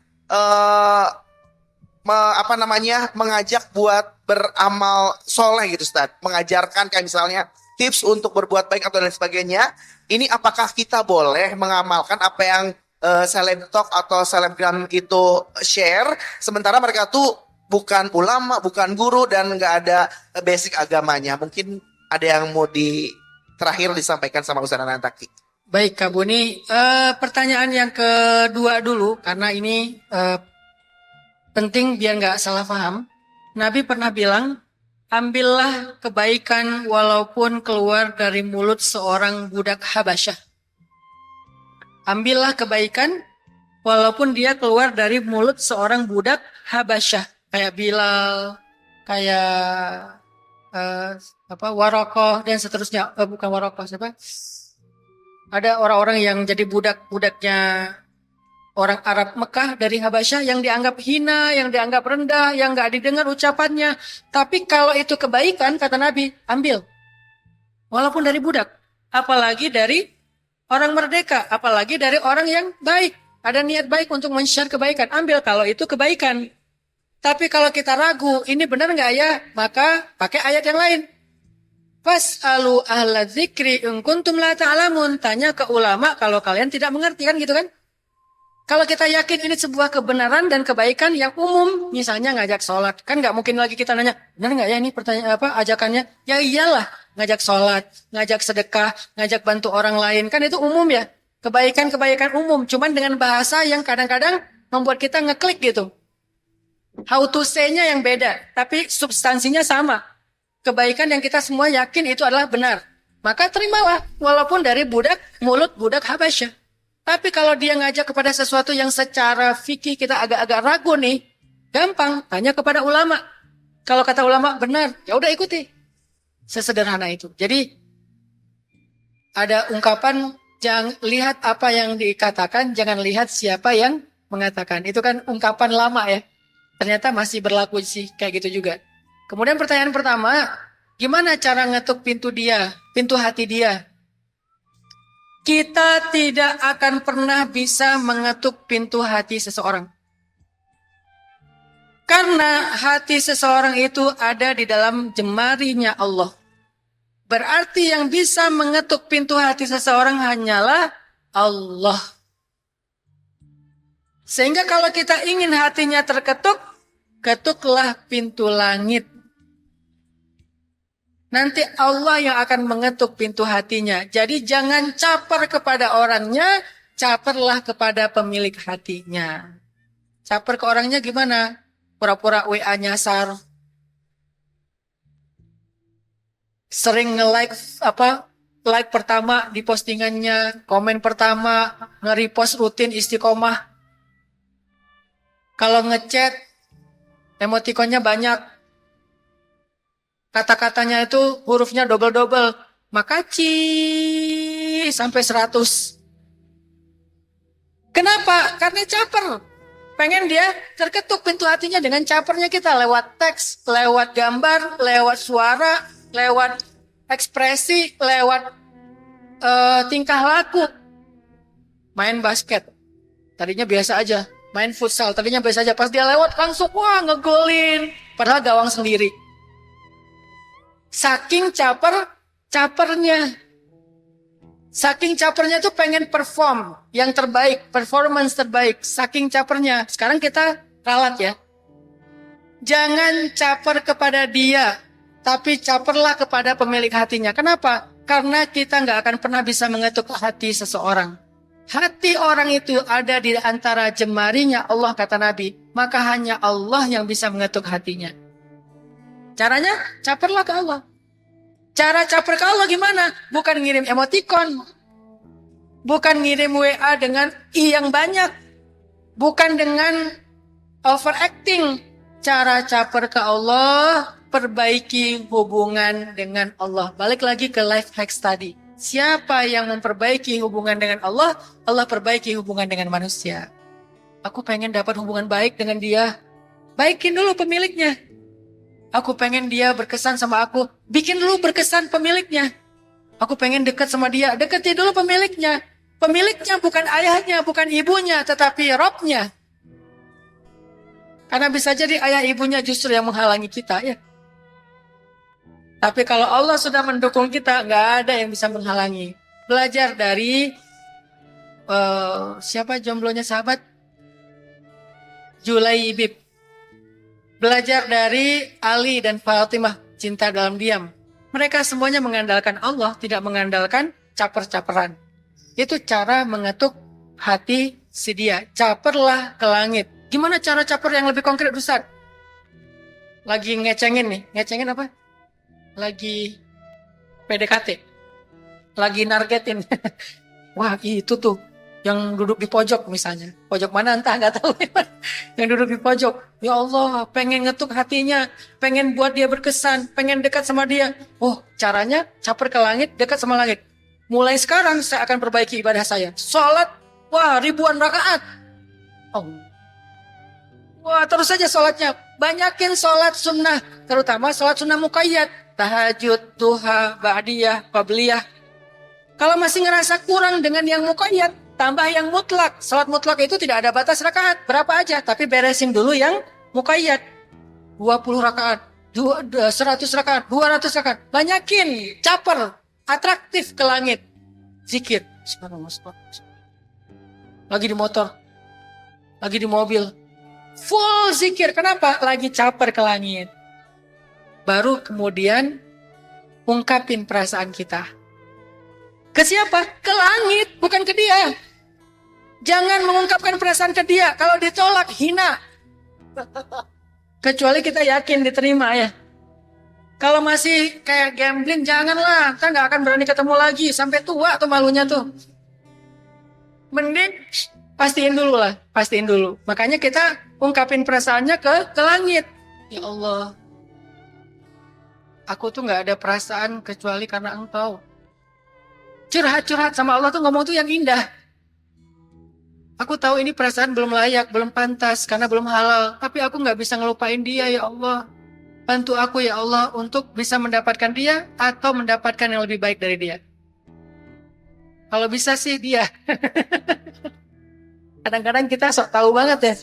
mengajak buat beramal soleh gitu, Ustaz. Mengajarkan kayak misalnya tips untuk berbuat baik atau lain sebagainya. Ini apakah kita boleh mengamalkan apa yang selebtok atau selebgram itu share, sementara mereka tuh bukan ulama, bukan guru, dan nggak ada basic agamanya. Mungkin ada yang mau terakhir disampaikan sama Ustaz Anantaki. Baik Kak Buni, pertanyaan yang kedua dulu, karena ini penting biar nggak salah paham. Nabi pernah bilang, ambillah kebaikan walaupun keluar dari mulut seorang budak Habasyah. Ambillah kebaikan walaupun dia keluar dari mulut seorang budak Habasyah. Kayak Bilal, kayak Warokoh dan seterusnya. Bukan Warokoh, siapa? Ada orang-orang yang jadi budak-budaknya orang Arab Mekah dari Habasyah yang dianggap hina, yang dianggap rendah, yang nggak didengar ucapannya. Tapi kalau itu kebaikan, kata Nabi, ambil. Walaupun dari budak. Apalagi dari orang merdeka. Apalagi dari orang yang baik. Ada niat baik untuk men-share kebaikan. Ambil kalau itu kebaikan. Tapi kalau kita ragu, ini benar nggak ya? Maka pakai ayat yang lain. Fas'alu ahla dzikri in kuntum la ta'lamun. Tanya ke ulama kalau kalian tidak mengerti, kan gitu kan? Kalau kita yakin ini sebuah kebenaran dan kebaikan yang umum, misalnya ngajak sholat, kan nggak mungkin lagi kita nanya, benar nggak ya ini pertanyaan ajakannya? Ya iyalah, ngajak sholat, ngajak sedekah, ngajak bantu orang lain, kan itu umum ya. Kebaikan-kebaikan umum, cuman dengan bahasa yang kadang-kadang membuat kita ngeklik gitu. How to say-nya yang beda, tapi substansinya sama. Kebaikan yang kita semua yakin itu adalah benar. Maka terimalah, walaupun dari mulut budak Habasyah. Tapi kalau dia ngajak kepada sesuatu yang secara fikih kita agak-agak ragu nih, gampang, tanya kepada ulama. Kalau kata ulama benar, ya udah ikuti. Sesederhana itu. Jadi ada ungkapan, jangan lihat apa yang dikatakan, jangan lihat siapa yang mengatakan. Itu kan ungkapan lama ya. Ternyata masih berlaku sih kayak gitu juga. Kemudian pertanyaan pertama, gimana cara ngetuk pintu hati dia? Kita tidak akan pernah bisa mengetuk pintu hati seseorang. Karena hati seseorang itu ada di dalam jemarinya Allah. Berarti yang bisa mengetuk pintu hati seseorang hanyalah Allah. Sehingga kalau kita ingin hatinya terketuk, ketuklah pintu langit. Nanti Allah yang akan mengetuk pintu hatinya. Jadi jangan caper kepada orangnya, caperlah kepada pemilik hatinya. Caper ke orangnya gimana? Pura-pura WA nyasar. Sering nge-like like pertama di postingannya, komen pertama, nge-repost rutin istiqomah. Kalau ngechat, emotikonnya banyak. Kata-katanya itu hurufnya double-double. Makasih sampai 100. Kenapa? Karena caper. Pengen dia terketuk pintu hatinya dengan capernya kita. Lewat teks, lewat gambar, lewat suara, lewat ekspresi, lewat tingkah laku. Main basket. Tadinya biasa aja. Main futsal. Tadinya biasa aja. Pas dia lewat langsung, wah ngegolin. Padahal gawang sendiri. Saking capernya. Saking capernya tuh pengen perform yang terbaik, performance terbaik. Saking capernya. Sekarang kita ralat ya. Jangan caper kepada dia, tapi caperlah kepada pemilik hatinya. Kenapa? Karena kita nggak akan pernah bisa mengetuk hati seseorang. Hati orang itu ada di antara jemarinya Allah, kata Nabi. Maka hanya Allah yang bisa mengetuk hatinya. Caranya, caperlah ke Allah. Cara caper ke Allah gimana? Bukan ngirim emoticon. Bukan ngirim WA dengan I yang banyak. Bukan dengan overacting. Cara caper ke Allah, perbaiki hubungan dengan Allah. Balik lagi ke life hacks tadi. Siapa yang memperbaiki hubungan dengan Allah, Allah perbaiki hubungan dengan manusia. Aku pengen dapat hubungan baik dengan dia. Baikin dulu pemiliknya. Aku pengen dia berkesan sama aku. Bikin dulu berkesan pemiliknya. Aku pengen dekat sama dia. Dekati dulu pemiliknya. Pemiliknya bukan ayahnya, bukan ibunya, tetapi Robnya. Karena bisa jadi ayah ibunya justru yang menghalangi kita ya. Tapi kalau Allah sudah mendukung kita, nggak ada yang bisa menghalangi. Belajar dari siapa jomblonya sahabat? Julaibib. Belajar dari Ali dan Fatimah, cinta dalam diam. Mereka semuanya mengandalkan Allah, tidak mengandalkan caper-caperan. Itu cara mengetuk hati si dia. Caperlah ke langit. Gimana cara caper yang lebih konkret, Ustaz? Lagi ngecengin nih. Ngecengin apa? Lagi PDKT. Lagi nargetin. Wah, itu tuh. Yang duduk di pojok misalnya. Pojok mana entah, nggak tahu. Yang duduk di pojok. Ya Allah, pengen ngetuk hatinya. Pengen buat dia berkesan. Pengen dekat sama dia. Oh, caranya caper ke langit, dekat sama langit. Mulai sekarang saya akan perbaiki ibadah saya. Sholat, wah ribuan rakaat. Oh. Wah terus saja sholatnya. Banyakin sholat sunnah. Terutama sholat sunnah muqayyad. Tahajud, duha, ba'diyah, qabliyah. Kalau masih ngerasa kurang dengan yang muqayyad, tambah yang mutlak. Sholat mutlak itu tidak ada batas rakaat. Berapa aja. Tapi beresin dulu yang muqayyad. 20 rakaat, 100 rakaat, 200 rakaat. Banyakin, caper. Atraktif ke langit. Zikir. Lagi di motor. Lagi di mobil. Full zikir. Kenapa? Lagi caper ke langit. Baru kemudian ungkapin perasaan kita. Ke siapa? Ke langit. Bukan ke dia. Jangan mengungkapkan perasaan ke dia. Kalau ditolak, hina. Kecuali kita yakin diterima ya. Kalau masih kayak gambling, janganlah. Kita nggak akan berani ketemu lagi. Sampai tua tuh malunya tuh. Mending pastiin dulu lah. Pastiin dulu. Makanya kita ungkapin perasaannya ke langit. Ya Allah. Aku tuh nggak ada perasaan kecuali karena Engkau. Curhat-curhat sama Allah tuh ngomong tuh yang indah. Aku tahu ini perasaan belum layak, belum pantas. Karena belum halal. Tapi aku nggak bisa ngelupain dia ya Allah. Bantu aku ya Allah untuk bisa mendapatkan dia atau mendapatkan yang lebih baik dari dia. Kalau bisa sih dia. Kadang-kadang kita sok tahu banget ya.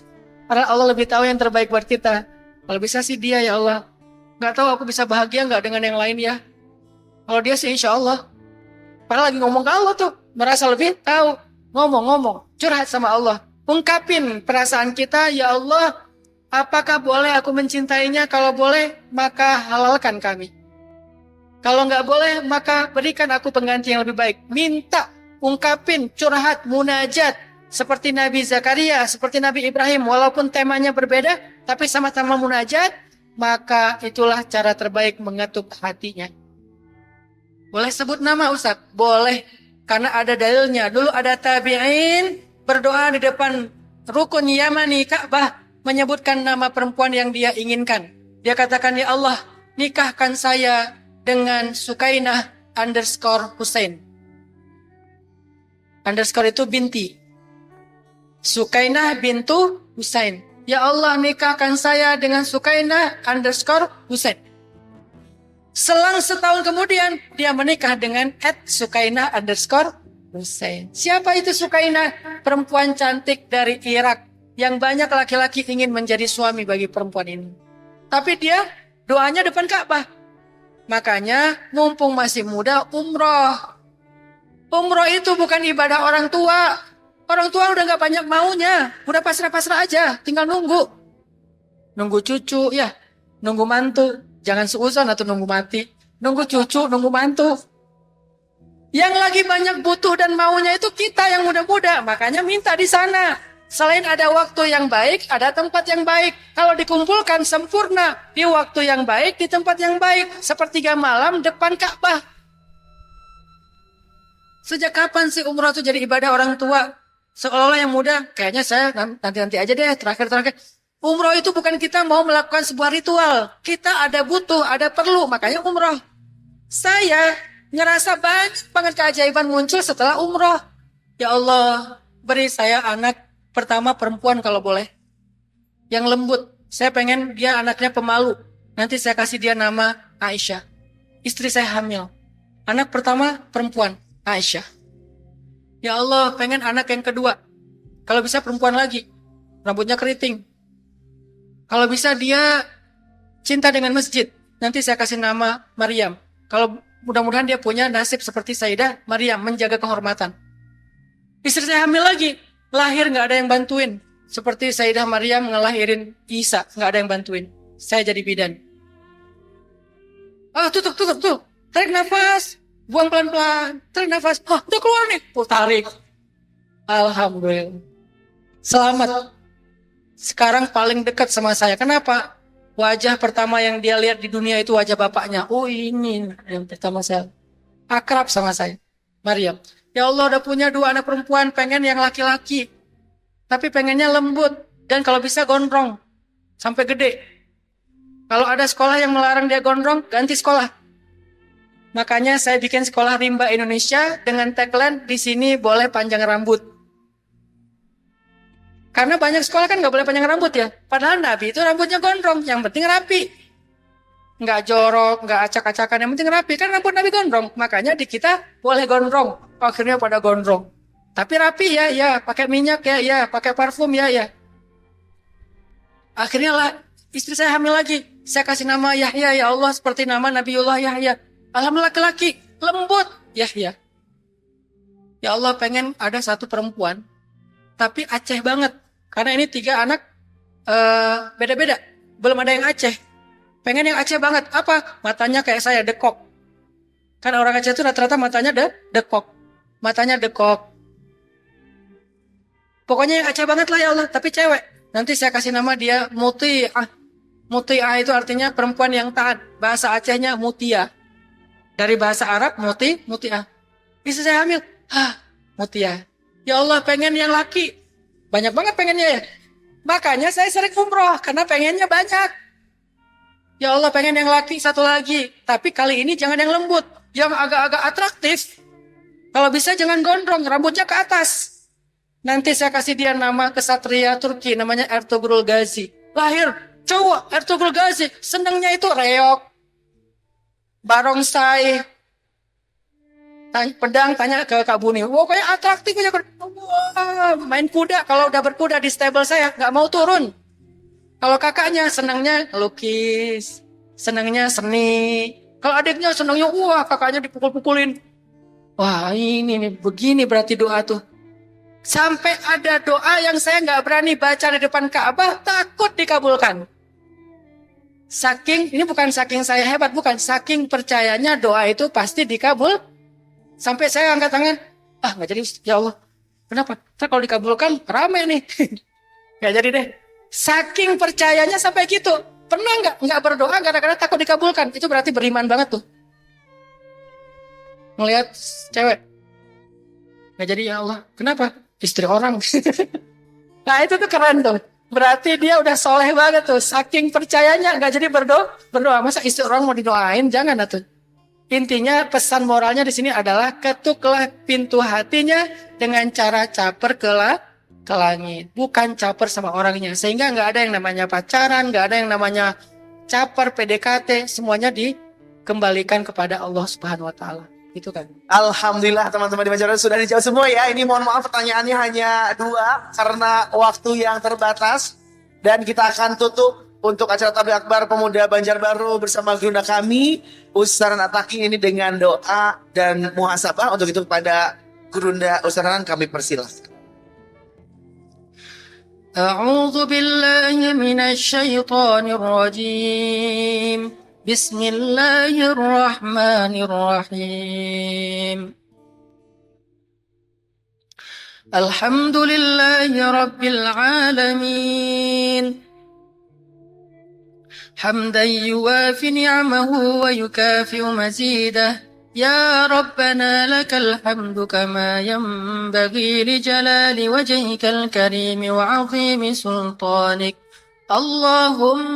Padahal Allah lebih tahu yang terbaik buat kita. Kalau bisa sih dia ya Allah. Gak tahu aku bisa bahagia gak dengan yang lain ya. Kalau dia sih insya Allah. Padahal lagi ngomong ke Allah tuh. Merasa lebih tahu. Ngomong-ngomong. Curhat sama Allah. Ungkapin perasaan kita ya Allah. Apakah boleh aku mencintainya? Kalau boleh, maka halalkan kami. Kalau nggak boleh, maka berikan aku pengganti yang lebih baik. Minta, ungkapin, curhat, munajat. Seperti Nabi Zakaria, seperti Nabi Ibrahim. Walaupun temanya berbeda, tapi sama-sama munajat. Maka itulah cara terbaik mengetuk hatinya. Boleh sebut nama Ustaz? Boleh. Karena ada dalilnya. Dulu ada tabi'in berdoa di depan rukun Yamani Ka'bah. Menyebutkan nama perempuan yang dia inginkan. Dia katakan, ya Allah, nikahkan saya dengan Sukainah _ Husain. Underscore itu binti. Sukainah bintu Husain. Ya Allah, nikahkan saya dengan Sukainah _ Husain. Selang setahun kemudian, dia menikah dengan @Sukainah _ Husain. Siapa itu Sukainah? Perempuan cantik dari Irak. Yang banyak laki-laki ingin menjadi suami bagi perempuan ini. Tapi dia doanya depan Ka'bah. Makanya mumpung masih muda umroh. Umroh itu bukan ibadah orang tua. Orang tua udah gak banyak maunya. Udah pasrah-pasrah aja. Tinggal nunggu. Nunggu cucu ya. Nunggu mantu. Jangan seuzon atau nunggu mati. Nunggu cucu, nunggu mantu. Yang lagi banyak butuh dan maunya itu kita yang muda-muda. Makanya minta di sana. Selain ada waktu yang baik, ada tempat yang baik. Kalau dikumpulkan sempurna di waktu yang baik, di tempat yang baik. Sepertiga malam depan Ka'bah. Sejak kapan sih umrah itu jadi ibadah orang tua? Seolah-olah yang muda, kayaknya saya nanti-nanti aja deh, terakhir-terakhir. Umroh itu bukan kita mau melakukan sebuah ritual. Kita ada butuh, ada perlu, makanya umroh. Saya ngerasa banyak banget keajaiban muncul setelah umroh. Ya Allah, beri saya anak pertama perempuan kalau boleh. Yang lembut. Saya pengen dia anaknya pemalu. Nanti saya kasih dia nama Aisyah. Istri saya hamil. Anak pertama perempuan, Aisyah. Ya Allah, pengen anak yang kedua. Kalau bisa perempuan lagi. Rambutnya keriting. Kalau bisa dia cinta dengan masjid. Nanti saya kasih nama Maryam. Kalau mudah-mudahan dia punya nasib seperti Sayyidah Maryam, menjaga kehormatan. Istri saya hamil lagi. Lahir nggak ada yang bantuin. Seperti Sayyidah Maryam ngelahirin Isa. Nggak ada yang bantuin. Saya jadi bidan. Tutup. Tarik nafas. Buang pelan-pelan. Tarik nafas. Udah keluar nih. Tarik. Alhamdulillah. Selamat. Sekarang paling dekat sama saya. Kenapa? Wajah pertama yang dia lihat di dunia itu wajah bapaknya. Oh, ini yang pertama saya. Akrab sama saya. Maryam. Ya Allah, udah punya 2 anak perempuan. Pengen yang laki-laki. Tapi pengennya lembut. Dan kalau bisa gondrong. Sampai gede. Kalau ada sekolah yang melarang dia gondrong, ganti sekolah. Makanya saya bikin sekolah rimba Indonesia dengan tagline, di sini boleh panjang rambut. Karena banyak sekolah kan nggak boleh panjang rambut ya. Padahal Nabi itu rambutnya gondrong, yang penting rapi. Nggak jorok, nggak acak-acakan, yang penting rapi. Kan rambut Nabi gondrong, makanya di kita boleh gondrong. Akhirnya pada gondrong. Tapi rapi ya, pakai minyak ya, pakai parfum ya. Akhirnya lah, istri saya hamil lagi. Saya kasih nama Yahya, ya Allah, seperti nama Nabiullah Yahya. Alhamdulillah laki-laki, lembut, Yahya. Ya Allah, pengen ada satu perempuan, tapi Aceh banget. Karena ini 3 anak beda-beda. Belum ada yang Aceh. Pengen yang Aceh banget. Apa? Matanya kayak saya, dekok. Kan orang Aceh itu rata-rata matanya dekok. Matanya dekok. Pokoknya yang Aceh banget lah ya Allah. Tapi cewek. Nanti saya kasih nama dia Muti'ah. Muti'ah itu artinya perempuan yang taat. Bahasa Acehnya Mutia. Dari bahasa Arab Muti'ah. Istri saya hamil. Mutia. Ya Allah, pengen yang laki. Banyak banget pengennya ya. Makanya saya sering umroh. Karena pengennya banyak. Ya Allah, pengen yang laki 1 lagi. Tapi kali ini jangan yang lembut. Yang agak-agak atraktif. Kalau bisa jangan gondrong. Rambutnya ke atas. Nanti saya kasih dia nama kesatria Turki. Namanya Ertugrul Gazi. Lahir cowok Ertugrul Gazi. Senangnya itu reok. Barongsai. Pedang, tanya ke Kak Buni. Pokoknya atraktif aja. Wah, main kuda. Kalau udah berkuda di stable saya, nggak mau turun. Kalau kakaknya senangnya lukis, senangnya seni. Kalau adiknya senangnya, kakaknya dipukul-pukulin. Wah, ini nih, begini berarti doa tuh. Sampai ada doa yang saya nggak berani baca di depan Ka'bah, takut dikabulkan. Ini bukan saking saya hebat, bukan. Saking percayanya doa itu pasti dikabul. Sampai saya angkat tangan, nggak jadi, ya Allah. Kenapa? Ntar kalau dikabulkan, rame nih. Nggak jadi deh. Saking percayanya sampai gitu. Pernah nggak berdoa kadang-kadang takut dikabulkan? Itu berarti beriman banget tuh. Ngelihat cewek. Nggak jadi, ya Allah. Kenapa? Istri orang. Nah itu tuh keren tuh. Berarti dia udah soleh banget tuh. Saking percayanya nggak jadi berdoa. Masa istri orang mau didoain? Jangan atuh. Intinya pesan moralnya di sini adalah ketuklah pintu hatinya dengan cara caper ke langit, bukan caper sama orangnya. Sehingga nggak ada yang namanya pacaran, nggak ada yang namanya caper PDKT, semuanya dikembalikan kepada Allah Subhanahu Wa Taala. Itu kan. Alhamdulillah teman-teman di Majalaya sudah dijawab semua ya. Ini mohon maaf pertanyaannya hanya 2 karena waktu yang terbatas dan kita akan tutup untuk acara Tabligh Akbar Pemuda Banjarbaru bersama gurunda kami Ustaz Ataki ini dengan doa dan muhasabah. Untuk itu kepada gurunda Ustaz kami persilahkan. A'udzu billahi minasy syaithanir rajim. Bismillahirrahmanirrahim. Alhamdulillahi rabbil alamin. حمدا يوافي نعمه ويكافئ مزيده يا ربنا لك الحمد كما ينبغي لجلال وجهك الكريم وعظيم سلطانك اللهم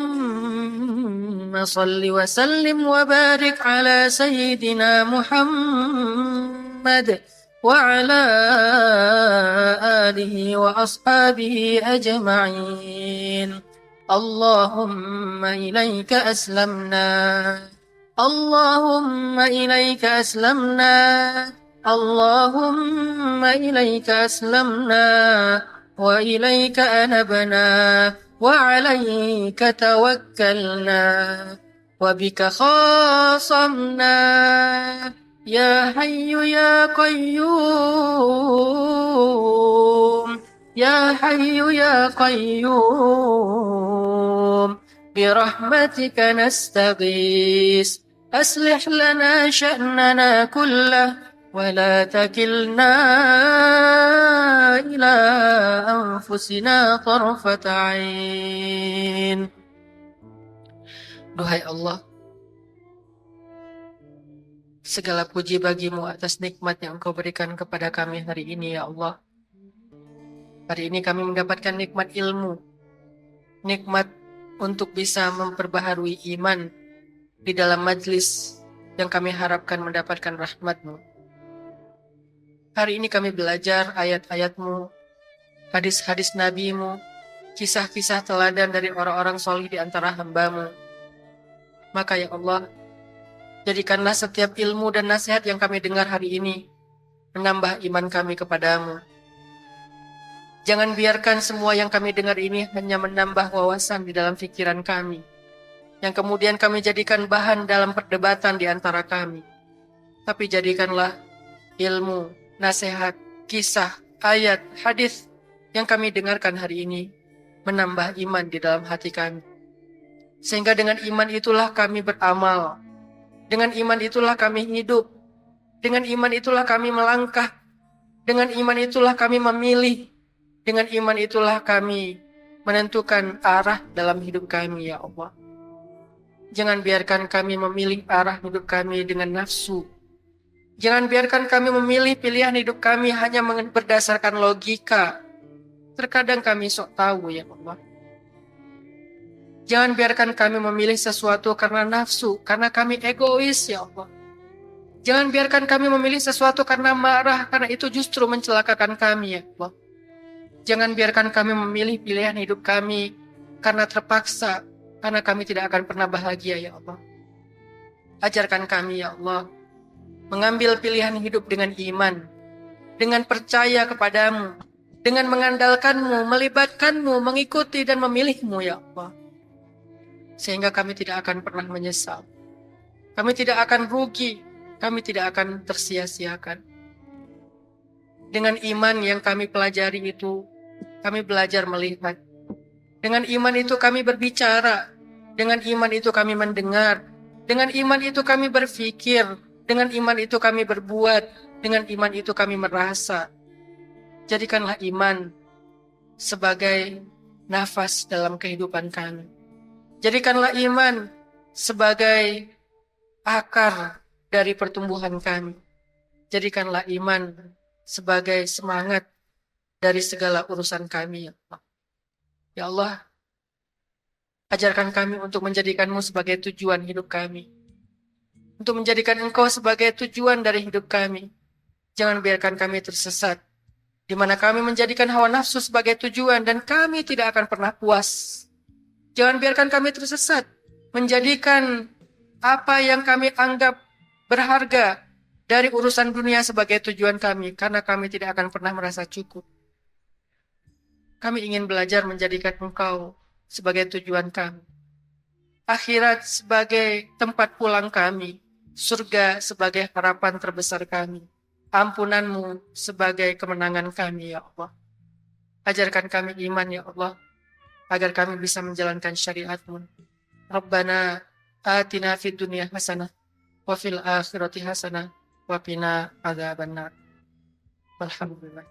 صل وسلم وبارك على سيدنا محمد وعلى آله وأصحابه أجمعين. اللهم إليك أسلمنا، اللهم إليك أسلمنا، اللهم إليك أسلمنا وإليك أنبنا وعليك توكلنا وبك خاصمنا يا حي يا قيوم، يا حي يا قيوم برحمتك نستغيث أصلح لنا شأننا كله ولا تكلنا إلى أنفسنا طرفة عين. Duhai Allah, segala puji bagimu atas nikmat yang Engkau berikan kepada kami hari ini ya Allah. Hari ini kami mendapatkan nikmat ilmu, nikmat untuk bisa memperbaharui iman di dalam majlis yang kami harapkan mendapatkan rahmat-Mu. Hari ini kami belajar ayat-ayat-Mu, hadis-hadis Nabi-Mu, kisah-kisah teladan dari orang-orang solih di antara hamba-Mu. Maka ya Allah, jadikanlah setiap ilmu dan nasihat yang kami dengar hari ini menambah iman kami kepadamu. Jangan biarkan semua yang kami dengar ini hanya menambah wawasan di dalam pikiran kami, yang kemudian kami jadikan bahan dalam perdebatan di antara kami. Tapi jadikanlah ilmu, nasihat, kisah, ayat, hadis yang kami dengarkan hari ini menambah iman di dalam hati kami. Sehingga dengan iman itulah kami beramal, dengan iman itulah kami hidup, dengan iman itulah kami melangkah, dengan iman itulah kami memilih, dengan iman itulah kami menentukan arah dalam hidup kami ya Allah. Jangan biarkan kami memilih arah hidup kami dengan nafsu. Jangan biarkan kami memilih pilihan hidup kami hanya berdasarkan logika. Terkadang kami sok tahu ya Allah. Jangan biarkan kami memilih sesuatu karena nafsu, karena kami egois ya Allah. Jangan biarkan kami memilih sesuatu karena marah, karena itu justru mencelakakan kami ya Allah. Jangan biarkan kami memilih pilihan hidup kami karena terpaksa, karena kami tidak akan pernah bahagia ya Allah. Ajarkan kami ya Allah mengambil pilihan hidup dengan iman, dengan percaya kepadamu, dengan mengandalkanmu, melibatkanmu, mengikuti dan memilihmu ya Allah. Sehingga kami tidak akan pernah menyesal. Kami tidak akan rugi, kami tidak akan tersia-siakan. Dengan iman yang kami pelajari itu, kami belajar melihat. Dengan iman itu kami berbicara, dengan iman itu kami mendengar, dengan iman itu kami berpikir, dengan iman itu kami berbuat, dengan iman itu kami merasa. Jadikanlah iman sebagai nafas dalam kehidupan kami. Jadikanlah iman sebagai akar dari pertumbuhan kami. Jadikanlah iman sebagai semangat dari segala urusan kami ya Allah. Ya Allah, ajarkan kami untuk menjadikan-Mu sebagai tujuan hidup kami. Untuk menjadikan Engkau sebagai tujuan dari hidup kami. Jangan biarkan kami tersesat, di mana kami menjadikan hawa nafsu sebagai tujuan dan kami tidak akan pernah puas. Jangan biarkan kami tersesat, menjadikan apa yang kami anggap berharga dari urusan dunia sebagai tujuan kami, karena kami tidak akan pernah merasa cukup. Kami ingin belajar menjadikan Engkau sebagai tujuan kami. Akhirat sebagai tempat pulang kami. Surga sebagai harapan terbesar kami. Ampunan-Mu sebagai kemenangan kami ya Allah. Ajarkan kami iman ya Allah, agar kami bisa menjalankan syariat-Mu. Rabbana atina fid dunya hasanah wa fil akhirati hasanah wa qina adzabannar. Alhamdulillah.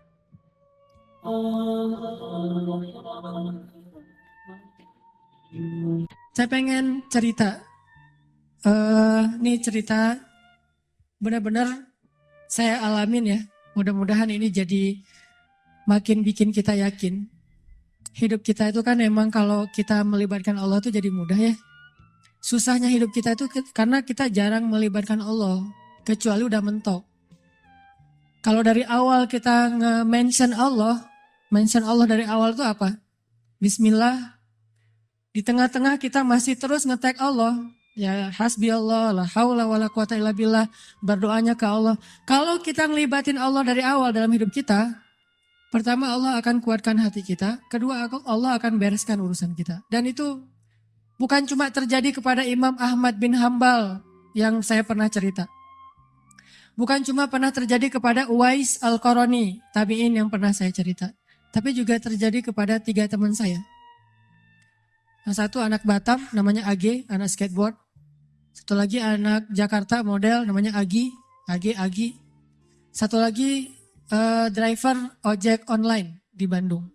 Saya pengen cerita. Ini cerita benar-benar saya alamin ya. Mudah-mudahan ini jadi makin bikin kita yakin. hidup kita itu kan emang kalau kita melibatkan Allah tuh jadi mudah ya. Susahnya hidup kita itu karena kita jarang melibatkan Allah, kecuali udah mentok. Kalau dari awal kita nge-mention Allah, mention Allah dari awal itu apa? Bismillah. Di tengah-tengah kita masih terus nge-tag Allah. Ya hasbi Allah, la haula wala quwata illa billah, berdoanya ke Allah. Kalau kita ngelibatin Allah dari awal dalam hidup kita, pertama Allah akan kuatkan hati kita, kedua Allah akan bereskan urusan kita. Dan itu bukan cuma terjadi kepada Imam Ahmad bin Hambal yang saya pernah cerita. Bukan cuma pernah terjadi kepada Uwais Al-Qarani, tabi'in yang pernah saya cerita. Tapi juga terjadi kepada 3 teman saya. Yang satu anak Batam namanya Agi, anak skateboard. Satu lagi anak Jakarta model namanya Agi. Satu lagi driver ojek online di Bandung.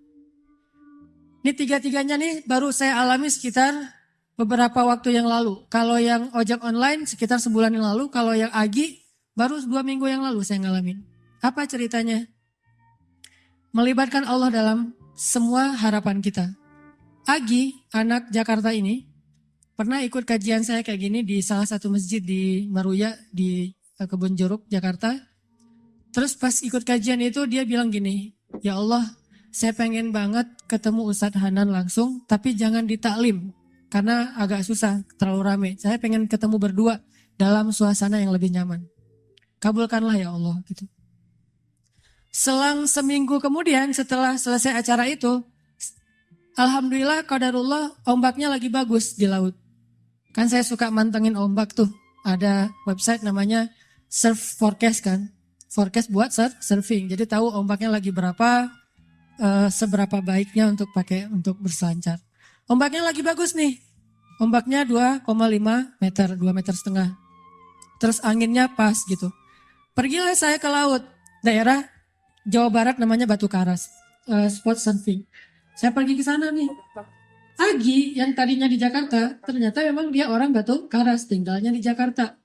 Ini 3-tiganya nih baru saya alami sekitar beberapa waktu yang lalu. Kalau yang ojek online sekitar sebulan yang lalu. Kalau yang Agi baru 2 minggu yang lalu saya ngalamin. Apa ceritanya? Melibatkan Allah dalam semua harapan kita. Agi, anak Jakarta ini, pernah ikut kajian saya kayak gini di salah satu masjid di Maruya, di Kebun Jeruk, Jakarta. Terus pas ikut kajian itu dia bilang gini, ya Allah, saya pengen banget ketemu Ustadz Hanan langsung, tapi jangan di taklim, karena agak susah, terlalu rame. Saya pengen ketemu berdua dalam suasana yang lebih nyaman. Kabulkanlah ya Allah, gitu. Selang seminggu kemudian setelah selesai acara itu, alhamdulillah qadarullah ombaknya lagi bagus di laut. Kan saya suka mantengin ombak tuh. Ada website namanya Surf Forecast kan. Forecast buat surfing. Jadi tahu ombaknya lagi berapa, seberapa baiknya untuk pakai untuk berselancar. Ombaknya lagi bagus nih. Ombaknya 2,5 meter, 2,5 meter. Terus anginnya pas gitu. Pergilah saya ke laut, daerah Jawa Barat namanya Batu Karas, spot surfing. Saya pergi ke sana nih. Agi yang tadinya di Jakarta, ternyata memang dia orang Batu Karas, tinggalnya di Jakarta.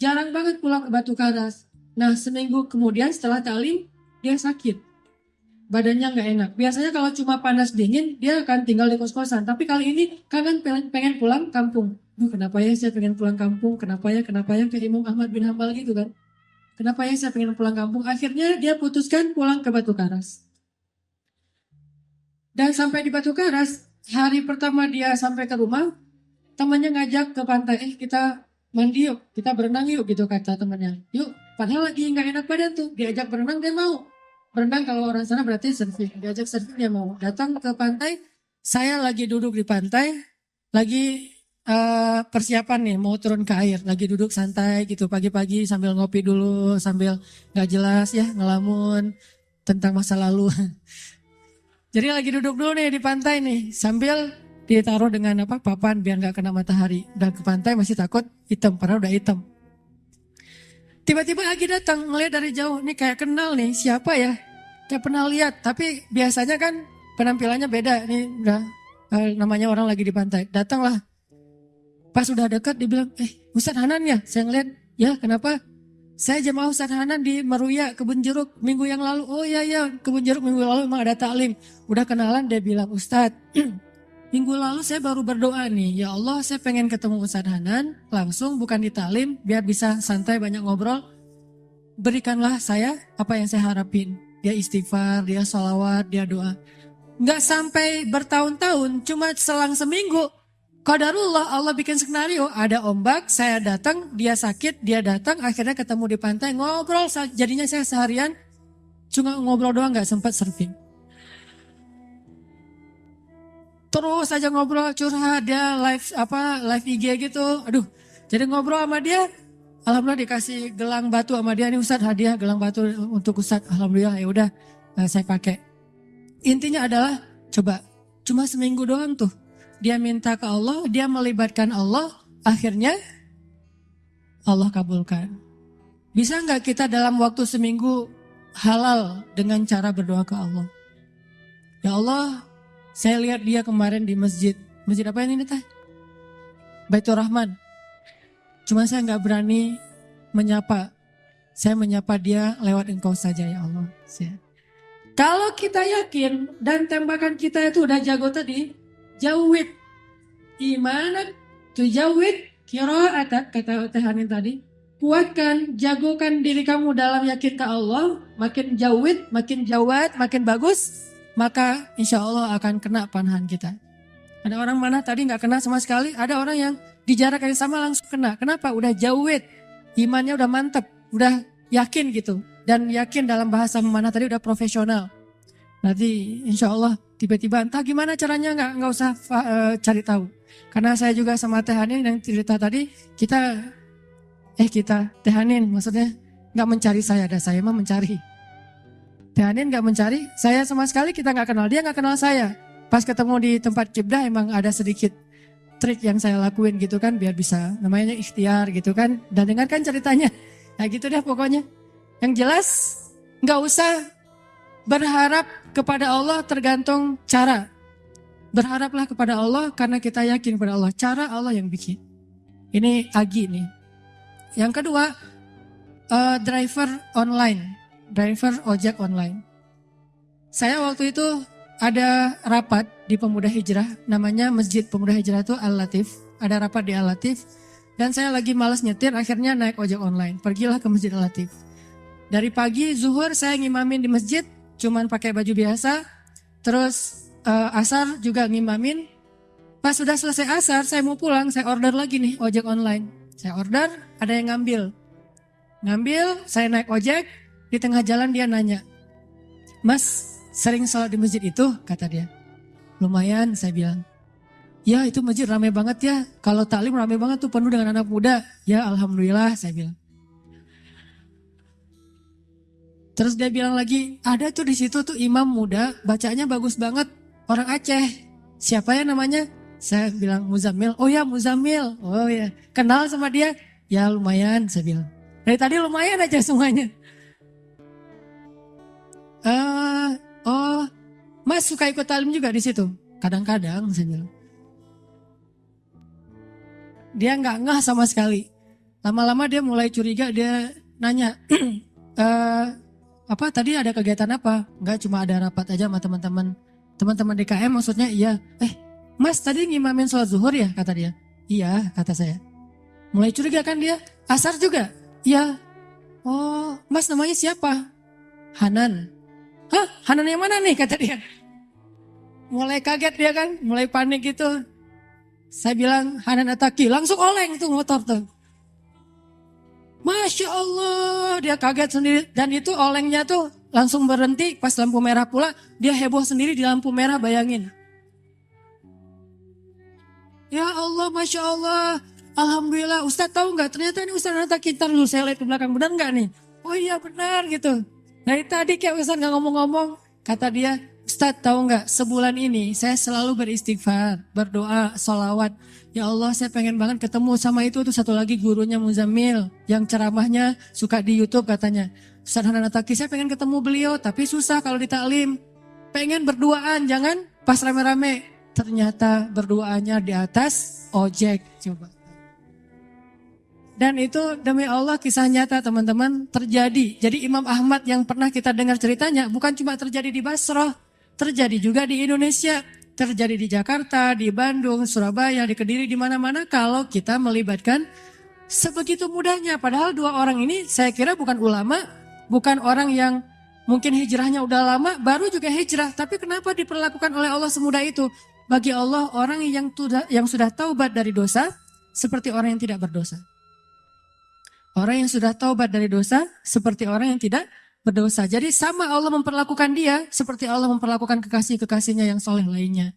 Jarang banget pulang ke Batu Karas. Nah, seminggu kemudian setelah talim, dia sakit. Badannya nggak enak. Biasanya kalau cuma panas dingin, dia akan tinggal di kos-kosan. Tapi kali ini kangen pengen pulang kampung. Kenapa ya saya pengen pulang kampung? Kenapa ya ke Imam Ahmad bin Hambal gitu kan? Kenapa ya saya pengen pulang kampung? Akhirnya dia putuskan pulang ke Batu Karas. Dan sampai di Batu Karas, hari pertama dia sampai ke rumah, temannya ngajak ke pantai, kita mandi yuk, kita berenang yuk gitu kata temannya. Yuk, padahal lagi nggak enak badan tuh, diajak berenang dia mau. Berenang kalau orang sana berarti surfing, diajak surfing dia mau. Datang ke pantai, saya lagi duduk di pantai, lagi persiapan nih mau turun ke air, lagi duduk santai gitu pagi-pagi sambil ngopi dulu, sambil nggak jelas ya ngelamun tentang masa lalu. Jadi lagi duduk dulu nih di pantai nih, sambil ditaruh dengan papan biar nggak kena matahari. Dan ke pantai masih takut hitam, padahal udah hitam. Tiba-tiba Agi datang ngeliat dari jauh, nih kayak kenal nih siapa ya? Kayak pernah lihat, tapi biasanya kan penampilannya beda nih, udah namanya orang lagi di pantai. Datanglah. Pas udah dekat dia bilang, Ustadz Hanan ya? Saya ngeliat, ya kenapa? Saya jemaah Ustadz Hanan di Meruya, Kebun Jeruk minggu yang lalu. Oh iya, Kebun Jeruk minggu lalu memang ada taklim. Udah kenalan dia bilang, Ustadz, minggu lalu saya baru berdoa nih. Ya Allah saya pengen ketemu Ustadz Hanan langsung bukan di taklim. Biar bisa santai banyak ngobrol. Berikanlah saya apa yang saya harapin. Dia istighfar, dia sholawat, dia doa. Nggak sampai bertahun-tahun, cuma selang seminggu. Qadarullah Allah bikin skenario, ada ombak, saya datang, dia sakit, dia datang, akhirnya ketemu di pantai, ngobrol, jadinya saya seharian cuma ngobrol doang, gak sempat surfing. Terus aja ngobrol, curhat, dia live IG gitu, aduh, jadi ngobrol sama dia, alhamdulillah dikasih gelang batu sama dia, nih Ustadz hadiah gelang batu untuk Ustadz, alhamdulillah ya udah saya pakai. Intinya adalah, coba, cuma seminggu doang tuh. Dia minta ke Allah, dia melibatkan Allah, akhirnya Allah kabulkan. Bisa nggak kita dalam waktu seminggu halal dengan cara berdoa ke Allah? Ya Allah, saya lihat dia kemarin di masjid. Masjid apa ini Teh? Baitur Rahman. Cuma saya nggak berani menyapa. Saya menyapa dia lewat engkau saja ya Allah. Kalau kita yakin dan tembakan kita itu udah jago tadi, jawid imanak tujawid qira'atak, kata Teh Hanin tadi. Kuatkan, jagokan diri kamu dalam yakin ke Allah, makin jawid, makin jawad, makin bagus, maka insya Allah akan kena panahan kita. Ada orang mana tadi nggak kena sama sekali, ada orang yang di jarak yang sama langsung kena. Kenapa? Udah jawid, imannya udah mantep, udah yakin gitu. Dan yakin dalam bahasa memanah tadi udah profesional. Nanti insya Allah tiba-tiba entah gimana caranya nggak usah cari tahu. Karena saya juga sama Teh Hanin yang cerita tadi, kita Teh Hanin maksudnya nggak mencari saya, ada saya mah mencari. Teh Hanin nggak mencari, saya sama sekali kita nggak kenal, dia nggak kenal saya. Pas ketemu di tempat kibdah emang ada sedikit trik yang saya lakuin gitu kan, biar bisa namanya ikhtiar gitu kan. Dan dengarkan ceritanya, nah gitu deh pokoknya. Yang jelas nggak usah berharap kepada Allah tergantung cara. Berharaplah kepada Allah karena kita yakin kepada Allah. Cara Allah yang bikin. Ini Agi nih. Yang kedua, driver online. Driver ojek online. Saya waktu itu ada rapat di Pemuda Hijrah. Namanya Masjid Pemuda Hijrah itu Al-Latif. Ada rapat di Al-Latif. Dan saya lagi malas nyetir, akhirnya naik ojek online. Pergilah ke Masjid Al-Latif. Dari pagi, zuhur saya ngimamin di masjid. Cuman pakai baju biasa. Terus asar juga ngimamin. Pas sudah selesai asar, saya mau pulang, saya order lagi nih ojek online. Saya order, ada yang ngambil. Ngambil, saya naik ojek, di tengah jalan dia nanya, "Mas, sering sholat di masjid itu?" kata dia. "Lumayan," saya bilang. "Ya itu masjid ramai banget ya, kalau taklim ramai banget tuh, penuh dengan anak muda." "Ya alhamdulillah," saya bilang. Terus dia bilang lagi, "Ada tuh di situ tuh imam muda, bacanya bagus banget, orang Aceh. Siapa ya namanya?" Saya bilang Muzammil. "Oh ya Muzammil." "Oh ya, kenal sama dia?" "Ya lumayan," saya bilang. Dari tadi lumayan aja semuanya. Oh, Mas suka ikut talim juga di situ?" "Kadang-kadang," saya bilang. Dia nggak ngeh sama sekali. Lama-lama dia mulai curiga, dia nanya, "Apa tadi ada kegiatan apa?" "Enggak, cuma ada rapat aja sama teman-teman." "Teman-teman DKM maksudnya?" "Iya." "Mas tadi ngimamin sholat zuhur ya?" kata dia. "Iya," kata saya. Mulai curiga kan dia. "Asar juga?" "Iya." "Oh, Mas namanya siapa?" "Hanan." "Hah? Hanan yang mana nih?" kata dia. Mulai kaget dia kan, mulai panik gitu. Saya bilang, "Hanan Ataki." Langsung oleng tuh motor tuh. Masya Allah, dia kaget sendiri. Dan itu olengnya tuh langsung berhenti pas lampu merah pula. Dia heboh sendiri di lampu merah, bayangin. Ya Allah, Masya Allah. Alhamdulillah, Ustadz tahu nggak? Ternyata ini Ustadz Ataki. Ntar dulu saya lihat ke belakang, benar nggak nih? "Oh iya benar," gitu. Dari tadi kayak Ustadz nggak ngomong-ngomong. Kata dia, "Ustadz tahu nggak, sebulan ini saya selalu beristighfar, berdoa, sholawat. Ya Allah, saya pengen banget ketemu sama itu tuh satu lagi gurunya Muzammil yang ceramahnya suka di YouTube katanya. Ustadz Hanan Ataki, saya pengen ketemu beliau tapi susah kalau di taklim. Pengen berduaan, jangan pas rame-rame." Ternyata berduaannya di atas ojek, coba. Dan itu demi Allah kisah nyata teman-teman terjadi. Jadi Imam Ahmad yang pernah kita dengar ceritanya bukan cuma terjadi di Basrah, terjadi juga di Indonesia, terjadi di Jakarta, di Bandung, Surabaya, di Kediri, di mana-mana kalau kita melibatkan sebegitu mudahnya. Padahal dua orang ini saya kira bukan ulama, bukan orang yang mungkin hijrahnya udah lama, baru juga hijrah. Tapi kenapa diperlakukan oleh Allah semudah itu? Bagi Allah orang yang sudah taubat dari dosa seperti orang yang tidak berdosa. Orang yang sudah taubat dari dosa seperti orang yang tidak berdosa. Jadi sama Allah memperlakukan dia seperti Allah memperlakukan kekasih-kekasihnya yang soleh lainnya.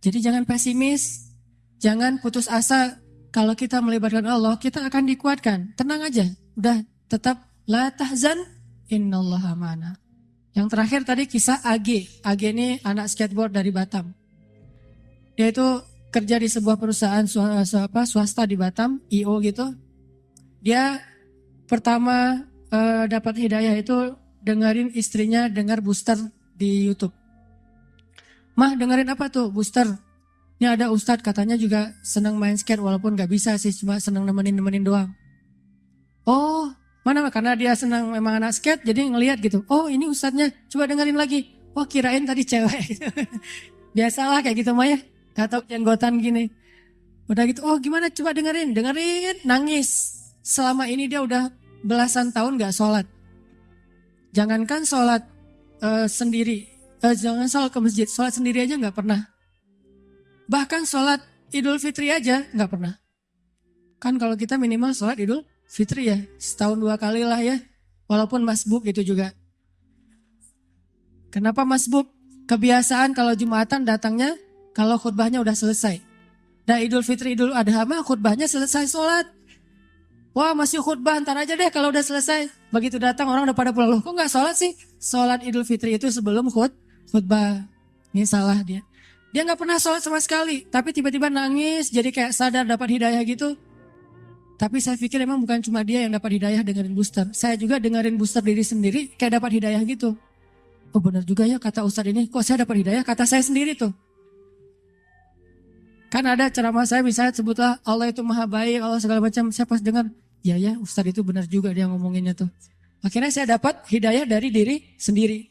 Jadi jangan pesimis, jangan putus asa. Kalau kita melibatkan Allah, kita akan dikuatkan. Tenang aja, udah tetap la tahzan innallaha ma'ana. Yang terakhir tadi kisah AG. AG ini anak skateboard dari Batam. Dia itu kerja di sebuah perusahaan swasta di Batam, IO gitu. Dia pertama dapat hidayah itu dengerin istrinya dengar booster di YouTube. "Mah dengerin apa tuh booster? Ini ada Ustadz katanya juga senang main skate walaupun gak bisa sih, cuma senang nemenin doang." "Oh Mana karena dia senang memang anak skate jadi ngelihat gitu. Oh ini ustadznya, coba dengerin lagi. Oh kirain tadi cewek. Biasalah kayak gitu Maya. Gak tau jenggotan gini. Udah gitu, oh gimana coba dengerin. Dengerin, nangis. Selama ini dia udah belasan tahun gak sholat. Jangankan sholat sendiri. Jangan sholat ke masjid. Sholat sendiri aja gak pernah. Bahkan sholat Idul Fitri aja gak pernah. Kan kalau kita minimal sholat Idul Fitri ya, setahun 2 kali lah ya. Walaupun masbuk itu juga. Kenapa masbuk? Kebiasaan kalau Jumatan datangnya kalau khutbahnya udah selesai. Dan Idul Fitri Idul Adha mah khutbahnya selesai sholat. Wah masih khutbah ntar aja deh kalau udah selesai. Begitu datang orang udah pada pulang. Loh kok gak sholat sih? Sholat Idul Fitri itu sebelum khutbah. Ini salah dia. Dia gak pernah sholat sama sekali. Tapi tiba-tiba nangis jadi kayak sadar dapat hidayah gitu. Tapi saya pikir emang bukan cuma dia yang dapat hidayah dengerin booster. Saya juga dengerin booster diri sendiri kayak dapat hidayah gitu. Oh benar juga ya kata Ustadz ini. Kok saya dapat hidayah? Kata saya sendiri tuh. Kan ada ceramah saya misalnya sebutlah Allah itu maha baik, Allah segala macam. Saya pas dengar, ya Ustadz itu benar juga dia ngomonginnya tuh. Akhirnya saya dapat hidayah dari diri sendiri.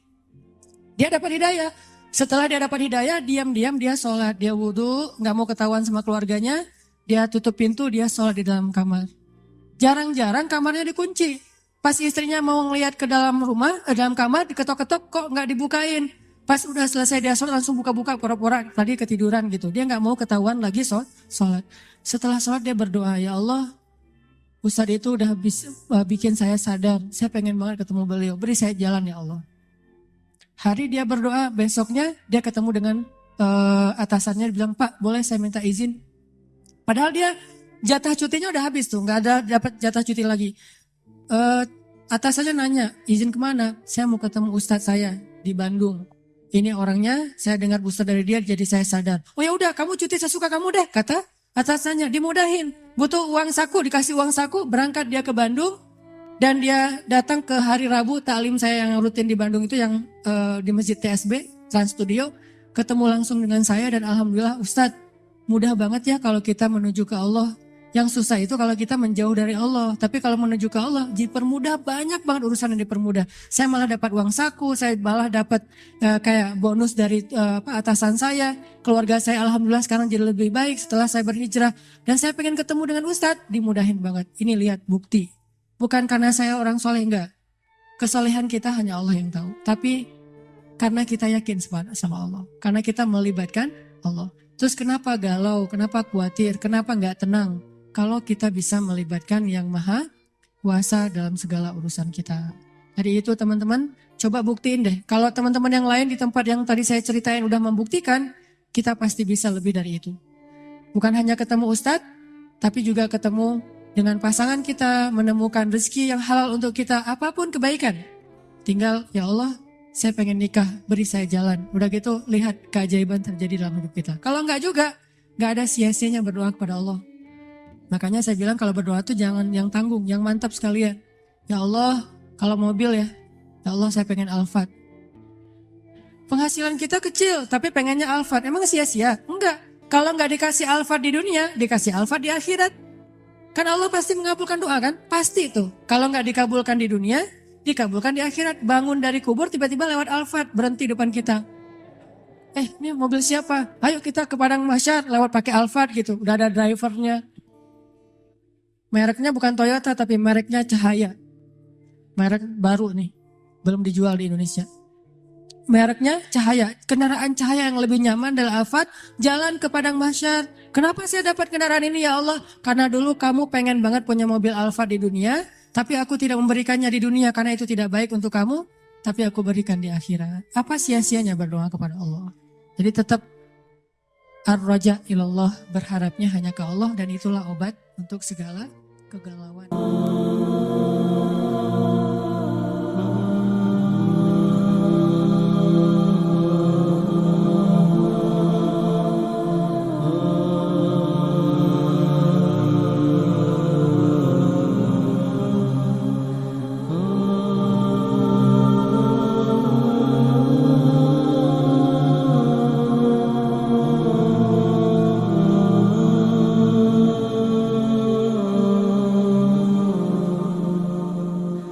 Dia dapat hidayah. Setelah dia dapat hidayah, diam-diam dia sholat. Dia wudhu, gak mau ketahuan sama keluarganya. Dia tutup pintu, dia sholat di dalam kamar. Jarang-jarang kamarnya dikunci. Pas istrinya mau ngeliat ke dalam rumah, dalam kamar, diketok-ketok kok gak dibukain. Pas udah selesai dia sholat langsung buka-buka pura-pura tadi ketiduran gitu. Dia gak mau ketahuan lagi sholat. Setelah sholat dia berdoa, ya Allah Ustadz itu udah bikin saya sadar. Saya pengen banget ketemu beliau, beri saya jalan ya Allah. Hari dia berdoa, besoknya dia ketemu dengan atasannya. Dia bilang, Pak boleh saya minta izin. Padahal dia jatah cutinya udah habis tuh, nggak ada dapat jatah cuti lagi. Atasannya nanya, izin kemana? Saya mau ketemu ustadz saya di Bandung. Ini orangnya, saya dengar booster dari dia, jadi saya sadar. Oh ya udah, kamu cuti sesuka kamu deh, kata atasannya. Dimudahin, butuh uang saku, dikasih uang saku, berangkat dia ke Bandung. Dan dia datang ke hari Rabu, taklim saya yang rutin di Bandung itu yang di Masjid TSB, Trans Studio. Ketemu langsung dengan saya dan alhamdulillah Ustadz, mudah banget ya kalau kita menuju ke Allah. Yang susah itu kalau kita menjauh dari Allah. Tapi kalau menuju ke Allah, dipermudah, banyak banget urusan yang dipermudah. Saya malah dapat uang saku, saya malah dapat kayak bonus dari atasan saya. Keluarga saya alhamdulillah sekarang jadi lebih baik setelah saya berhijrah. Dan saya pengen ketemu dengan Ustadz, dimudahin banget. Ini lihat bukti. Bukan karena saya orang soleh, enggak. Kesolehan kita hanya Allah yang tahu. Tapi karena kita yakin sama Allah. Karena kita melibatkan Allah. Terus kenapa galau, kenapa khawatir, kenapa enggak tenang? Kalau kita bisa melibatkan yang maha kuasa dalam segala urusan kita. Jadi itu teman-teman, coba buktiin deh. Kalau teman-teman yang lain di tempat yang tadi saya ceritain udah membuktikan, kita pasti bisa lebih dari itu. Bukan hanya ketemu Ustadz, tapi juga ketemu dengan pasangan kita, menemukan rezeki yang halal untuk kita, apapun kebaikan. Tinggal, ya Allah, saya pengen nikah, beri saya jalan. Udah gitu, lihat keajaiban terjadi dalam hidup kita. Kalau enggak juga, enggak ada sia-sianya berdoa kepada Allah. Makanya saya bilang kalau berdoa tuh jangan yang tanggung, yang mantap sekalian. Ya Allah, kalau mobil ya Allah saya pengen Alphard. Penghasilan kita kecil, tapi pengennya Alphard. Emang sia-sia? Enggak. Kalau enggak dikasih Alphard di dunia, dikasih Alphard di akhirat. Kan Allah pasti mengabulkan doa kan? Pasti itu. Kalau enggak dikabulkan di dunia, dikabulkan di akhirat. Bangun dari kubur tiba-tiba lewat Alphard berhenti depan kita. Ini mobil siapa? Ayo kita ke Padang Mahsyar lewat pakai Alphard gitu. Udah ada drivernya. Mereknya bukan Toyota tapi mereknya Cahaya. Merek baru nih. Belum dijual di Indonesia. Mereknya Cahaya. Kendaraan Cahaya yang lebih nyaman adalah Alphard. Jalan ke Padang Mahsyar. Kenapa saya dapat kendaraan ini ya Allah? Karena dulu kamu pengen banget punya mobil Alphard di dunia. Tapi aku tidak memberikannya di dunia karena itu tidak baik untuk kamu. Tapi aku berikan di akhirat. Apa sia-sianya berdoa kepada Allah? Jadi tetap ar-raja ilallah, berharapnya hanya ke Allah. Dan itulah obat untuk segala kegalauan.